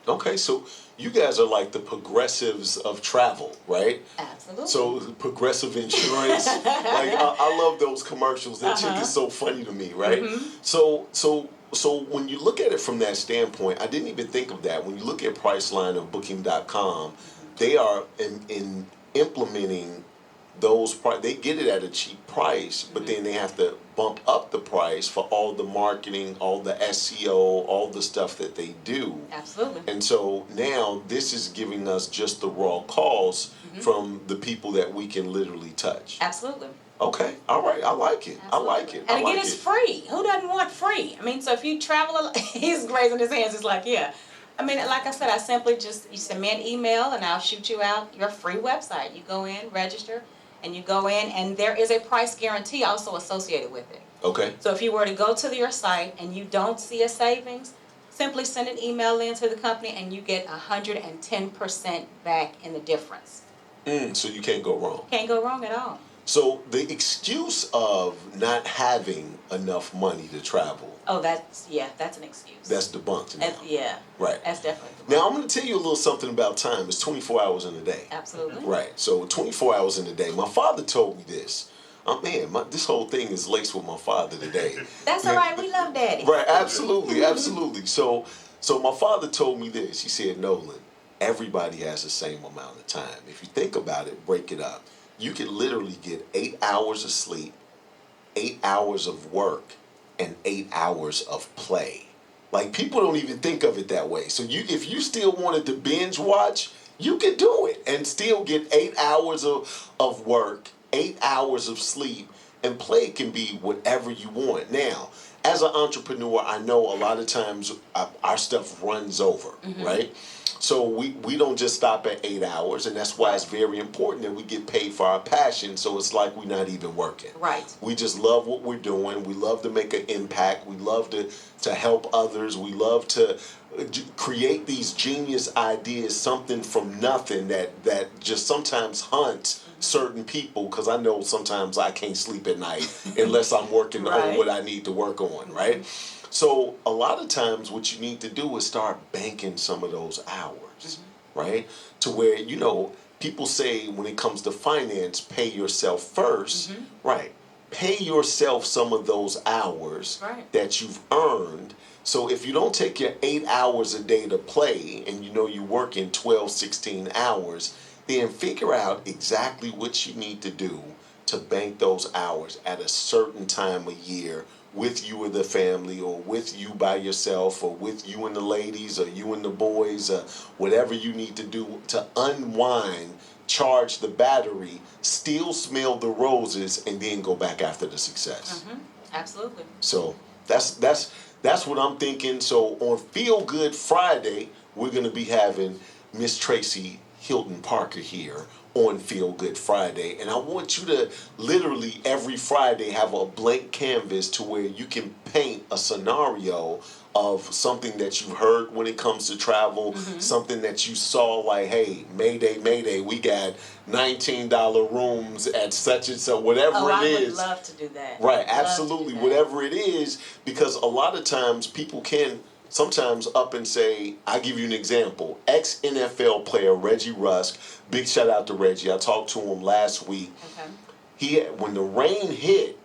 Okay, so you guys are like the Progressives of travel, right? Absolutely. So Progressive Insurance, like I love those commercials. That chick is so funny to me, right? So when you look at it from that standpoint, I didn't even think of that. When you look at Priceline or Booking.com, they are in implementing those they get it at a cheap price, but then they have to bump up the price for all the marketing, all the SEO, all the stuff that they do. Absolutely. And so now this is giving us just the raw calls from the people that we can literally touch. Absolutely. Okay, all right, I like it. Absolutely. I like it. And again, it's free. Who doesn't want free? I mean, so if you travel, he's raising his hands. It's like, yeah. I mean, like I said, I simply you send me an email and I'll shoot you out your free website. You go in, register, and you go in, and there is a price guarantee also associated with it. Okay. So if you were to go to your site and you don't see a savings, simply send an email in to the company and you get 110% back in the difference. So you can't go wrong. Can't go wrong at all. So the excuse of not having enough money to travel. Oh, that's an excuse. That's debunked now. Yeah. Right. That's definitely debunked. Now I'm going to tell you a little something about time. It's 24 hours in a day. Absolutely. Right. So 24 hours in a day. My father told me this. This whole thing is laced with my father today. That's all right. We love Daddy. Right. Absolutely. Absolutely. So my father told me this. He said, Nolan, everybody has the same amount of time. If you think about it, break it up. You can literally get 8 hours of sleep, 8 hours of work, and 8 hours of play. Like, people don't even think of it that way. So if you still wanted to binge watch, you could do it and still get 8 hours of work 8 hours of sleep, and play can be whatever you want. Now, as an entrepreneur, I know a lot of times our stuff runs over, right? So we don't just stop at 8 hours, and that's why it's very important that we get paid for our passion, so it's like we're not even working. Right. We just love what we're doing. We love to make an impact. We love to help others. We love to create these genius ideas, something from nothing that just sometimes hunts certain people, because I know sometimes I can't sleep at night unless I'm working on what I need to work on, right? So a lot of times what you need to do is start banking some of those hours, right? To where, you know, people say when it comes to finance, pay yourself first, right? Pay yourself some of those hours that you've earned. So if you don't take your 8 hours a day to play and you know you're working 12, 16 hours, then figure out exactly what you need to do to bank those hours at a certain time of year with you or the family, or with you by yourself, or with you and the ladies, or you and the boys, whatever you need to do to unwind, charge the battery, still smell the roses, and then go back after the success. Absolutely. So that's what I'm thinking. So on Feel Good Friday, we're going to be having Miss Tracy Hilton Parker here on Feel Good Friday, and I want you to literally every Friday have a blank canvas to where you can paint a scenario of something that you heard when it comes to travel, something that you saw like, hey, Mayday, we got $19 rooms at such and so, whatever it is. I would love to do that. Right, absolutely, whatever it is, because a lot of times people can sometimes up and say, I'll give you an example. Ex-NFL player Reggie Rusk, big shout out to Reggie. I talked to him last week. When the rain hit,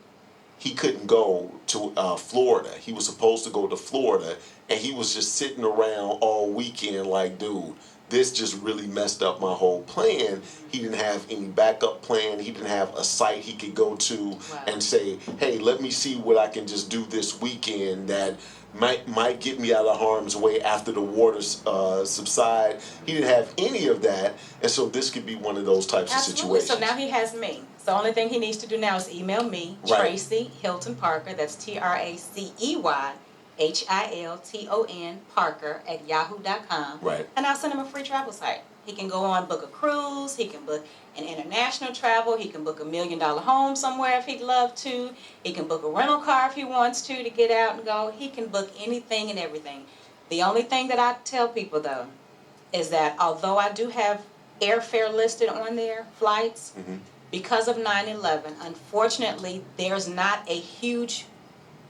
he couldn't go to Florida. He was supposed to go to Florida, and he was just sitting around all weekend like, dude, this just really messed up my whole plan. He didn't have any backup plan. He didn't have a site he could go to and say, hey, let me see what I can just do this weekend that might get me out of harm's way after the waters subside. He didn't have any of that, and so this could be one of those types of situations. So now he has me. So the only thing he needs to do now is email me, Tracy Hilton Parker, that's TracyHilton Parker at yahoo.com. Right. And I'll send him a free travel site. He can go on, book a cruise, he can book an international travel, he can book $1 million home somewhere if he'd love to, he can book a rental car if he wants to get out and go. He can book anything and everything. The only thing that I tell people though is that although I do have airfare listed on there, flights, because of 9/11, unfortunately there's not a huge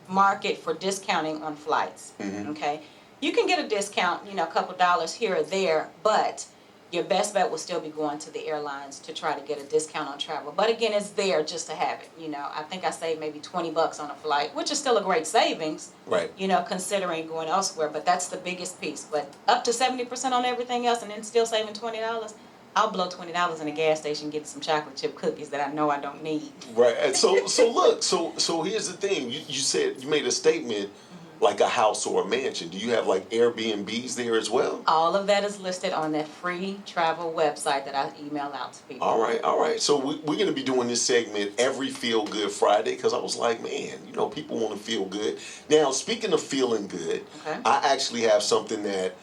market for discounting on flights. Okay, you can get a discount, you know, a couple dollars here or there, but your best bet will still be going to the airlines to try to get a discount on travel. But again, it's there just to have it. You know, I think I saved maybe $20 on a flight, which is still a great savings. Right. You know, considering going elsewhere, but that's the biggest piece. But up to 70% on everything else, and then still saving $20. I'll blow $20 in a gas station getting some chocolate chip cookies that I know I don't need. Right. And so look, so here's the thing. You said, you made a statement like a house or a mansion. Do you have like Airbnbs there as well? All of that is listed on that free travel website that I email out to people. All right. So we're going to be doing this segment every Feel Good Friday, because I was like, man, you know, people want to feel good. Now, speaking of feeling good, I actually have something that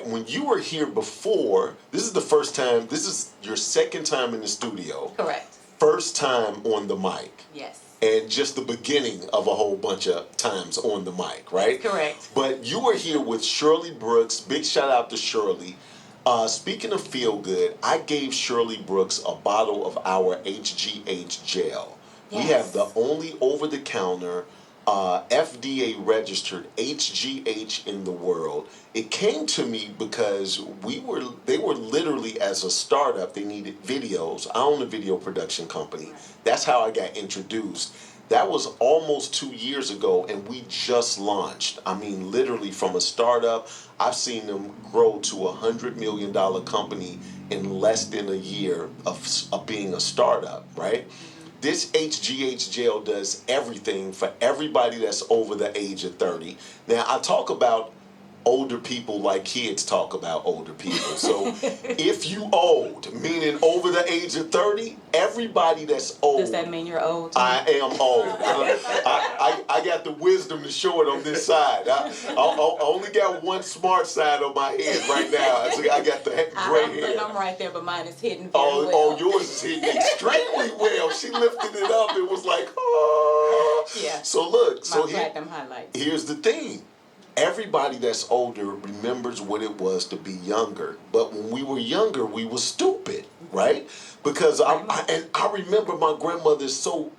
when you were here before, this is the first time, this is your second time in the studio. Correct. First time on the mic. Yes. And just the beginning of a whole bunch of times on the mic, right? Correct. But you were here with Shirley Brooks. Big shout out to Shirley. Speaking of feel good, I gave Shirley Brooks a bottle of our HGH gel. We have the only over-the-counter FDA registered HGH in the world. It came to me because they were literally, as a startup, they needed videos. I own a video production company. That's how I got introduced. That was almost 2 years ago, and we just launched. I mean, literally from a startup, I've seen them grow to $100 million company in less than a year of being a startup, right? This HGH gel does everything for everybody that's over the age of 30. Now, I talk about older people like kids talk about older people. So if you old, meaning over the age of 30, everybody that's old. Does that mean you're old? I am old. I got the wisdom to show it on this side. I only got one smart side on my head right now. So I got the gray hair. I'm right there, but mine is hidden very well. well. Yours is hidden extremely well. She lifted it up. It was like, oh. Yeah. So look. My platinum highlights. Here's the thing. Everybody that's older remembers what it was to be younger. But when we were younger, we were stupid, right? Because I remember my grandmother so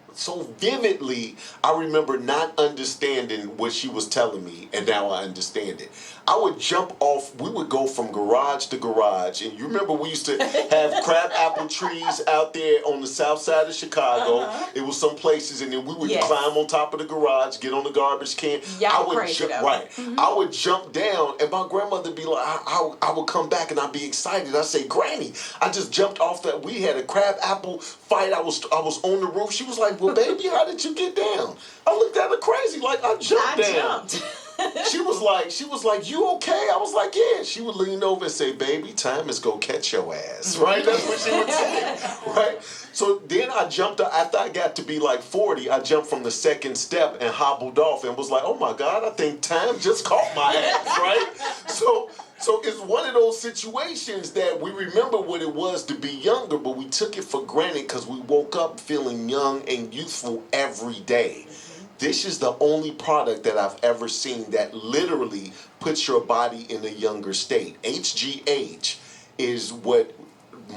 vividly. I remember not understanding what she was telling me, and now I understand it. I would jump off. We would go from garage to garage, and you remember we used to have crab apple trees out there on the south side of Chicago. It was some places, and then we would climb on top of the garage, get on the garbage can. I would jump down, and my grandmother would be like, I would come back and I'd be excited. I'd say, Granny, I just jumped off that. We had a crab apple fight. I was on the roof. She was like, well, baby, how did you get down? I looked at her crazy, like I jumped down. She was like, you okay? I was like, yeah. She would lean over and say, baby, time is gonna catch your ass, right? That's what she would say, right? So then I jumped, after I got to be like 40, I jumped from the second step and hobbled off and was like, oh my God, I think time just caught my ass, right? So it's one of those situations that we remember what it was to be younger, but we took it for granted because we woke up feeling young and youthful every day. This is the only product that I've ever seen that literally puts your body in a younger state. HGH is what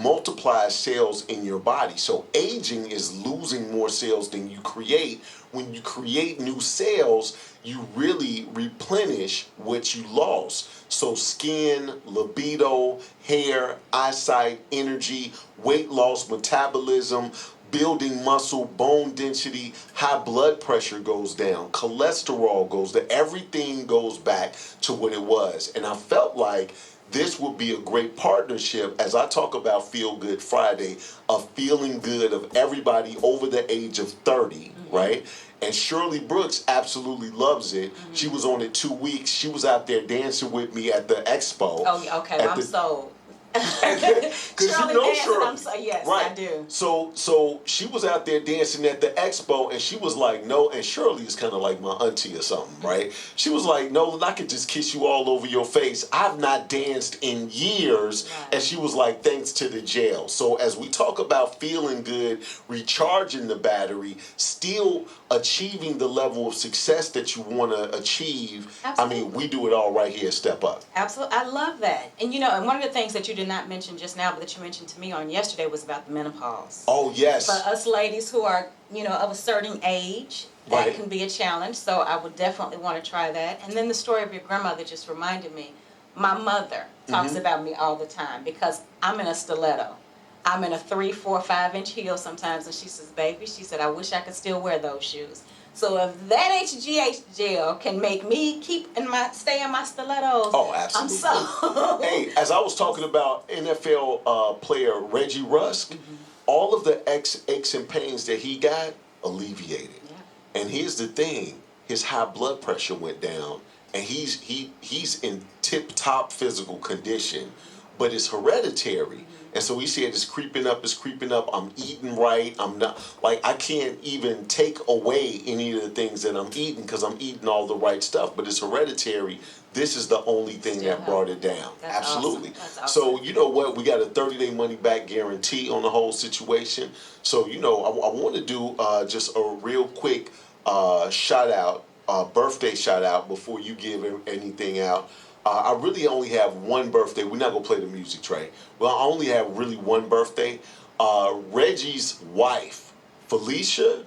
multiplies cells in your body. So aging is losing more cells than you create. When you create new cells, you really replenish what you lost. So skin, libido, hair, eyesight, energy, weight loss, metabolism, building muscle, bone density, high blood pressure goes down, cholesterol goes down, everything goes back to what it was. And I felt like this would be a great partnership as I talk about Feel Good Friday, of feeling good of everybody over the age of 30, right? And Shirley Brooks absolutely loves it. She was on it 2 weeks. She was out there dancing with me at the expo. Oh, okay, I'm sold. Because you know Shirley. Yes, right. I do. So she was out there dancing at the expo, and she was like, no, and Shirley is kind of like my auntie or something, right? She was like, no, I could just kiss you all over your face. I've not danced in years. Right. And she was like, thanks to the jail. So as we talk about feeling good, recharging the battery, still achieving the level of success that you want to achieve, absolutely. I mean, we do it all right here, Step Up. Absolutely. I love that. And and one of the things that you did not mention just now, but that you mentioned to me on yesterday was about the menopause. Oh, yes. For us ladies who are, of a certain age, that can be a challenge. So I would definitely want to try that. And then the story of your grandmother just reminded me. My mother talks about me all the time because I'm in a stiletto. I'm in a 3, 4, 5-inch heel sometimes. And she says, baby, she said, I wish I could still wear those shoes. So if that HGH gel can make me stay in my stilettos, oh, absolutely. I'm so. Hey, as I was talking about NFL player Reggie Rusk, all of the aches and pains that he got alleviated. Yeah. And here's the thing: his high blood pressure went down, and he's in tip-top physical condition, but it's hereditary. And so he said, it's creeping up, I'm eating right, I'm not, I can't even take away any of the things that I'm eating because I'm eating all the right stuff, but it's hereditary. This is the only thing that brought it down. That's absolutely. Awesome. That's awesome. So you know what, we got a 30-day money-back guarantee on the whole situation. So, I want to do just a real quick shout-out, birthday shout-out before you give anything out. I really only have one birthday. We're not going to play the music, Trey. Well, I only have really one birthday. Reggie's wife, Felicia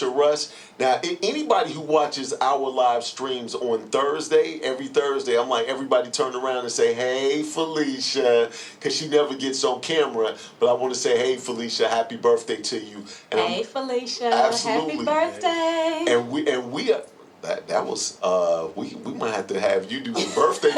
Russ. Now, anybody who watches our live streams on every Thursday, I'm like, everybody turn around and say, hey, Felicia, because she never gets on camera. But I want to say, hey, Felicia, happy birthday to you. And hey, Felicia, absolutely. Happy birthday. And we are... That was we might have to have you do some birthday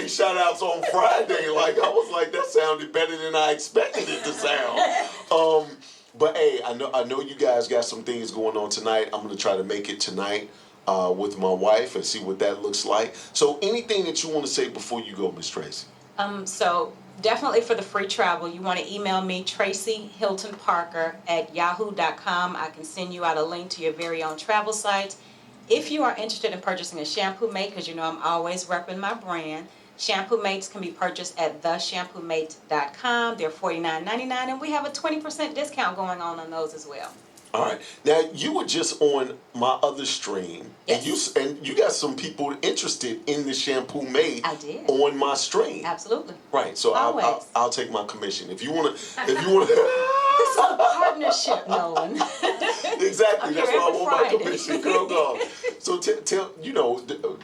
shout outs on Friday. I was like, that sounded better than I expected it to sound. But hey, I know you guys got some things going on tonight. I'm gonna try to make it tonight. with my wife and see what that looks like. So anything that you want to say before you go, Miss Tracy? So definitely for the free travel, you want to email me, TracyHiltonParker@yahoo.com. I can send you out a link to your very own travel site. If you are interested in purchasing a shampoo mate, because you know I'm always repping my brand, shampoo mates can be purchased at theshampooMate.com. They're $49.99, and we have a 20% discount going on those as well. All right. Now you were just on my other stream, Yes. and you got some people interested in the shampoo made I did. on my stream. Absolutely. Right. So Always. I'll take my commission if you want to. This is a partnership, Nolan. Exactly. That's why I want my Friday. commission. Go. So tell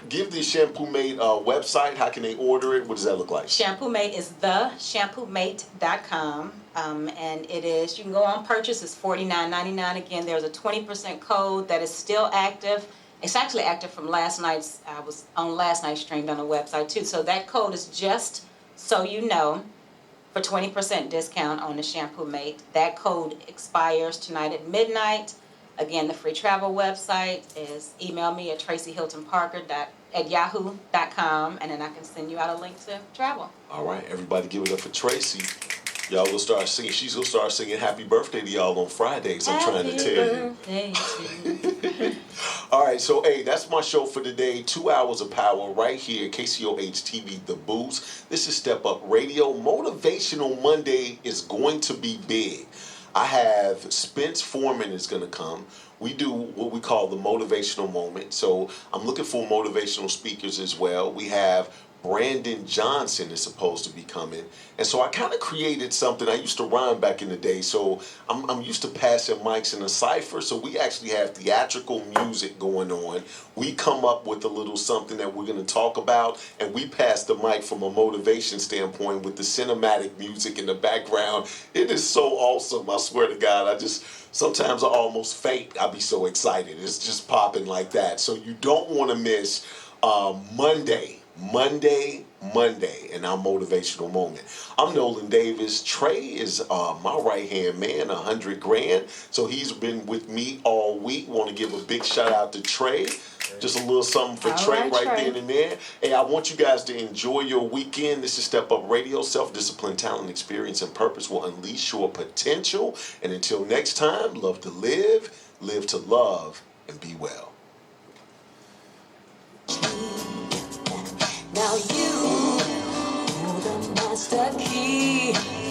give the Shampoo Mate website. How can they order it? What does that look like? Shampoo Mate is theshampooMate.com. And it is, you can go on purchase, it's $49.99. Again, there's a 20% code that is still active. It's actually active from last night's, I was on last night's stream on the website too. So that code is just so you know, for 20% discount on the Shampoo Mate. That code expires tonight at midnight. Again, the free travel website is email me at TracyHiltonParker@yahoo.com, and then I can send you out a link to travel. All right, everybody give it up for Tracy. Y'all will start singing. She's gonna start singing "Happy Birthday" to y'all on Fridays. I'm trying to tell you. All right, so hey, that's my show for today. 2 hours of power right here, KCOH TV, The Boost. This is Step Up Radio. Motivational Monday is going to be big. I have Spence Foreman is going to come. We do what we call the motivational moment. So I'm looking for motivational speakers as well. We have Brandon Johnson is supposed to be coming. And so I kind of created something. I used to rhyme back in the day, so I'm used to passing mics in a cipher. So we actually have theatrical music going on. We come up with a little something that we're going to talk about, and we pass the mic from a motivation standpoint with the cinematic music in the background. It is so awesome, I swear to God. Sometimes I almost faint. I'll be so excited. It's just popping like that. So you don't want to miss Monday, and our motivational moment. I'm Nolan Davis. Trey is my right-hand man, 100 grand. So he's been with me all week. Want to give a big shout out to Trey. Just a little something for Trey right then and there. Hey, I want you guys to enjoy your weekend. This is Step Up Radio. Self-discipline, talent, experience, and purpose will unleash your potential. And until next time, love to live to love, and be well. Now you, the master key.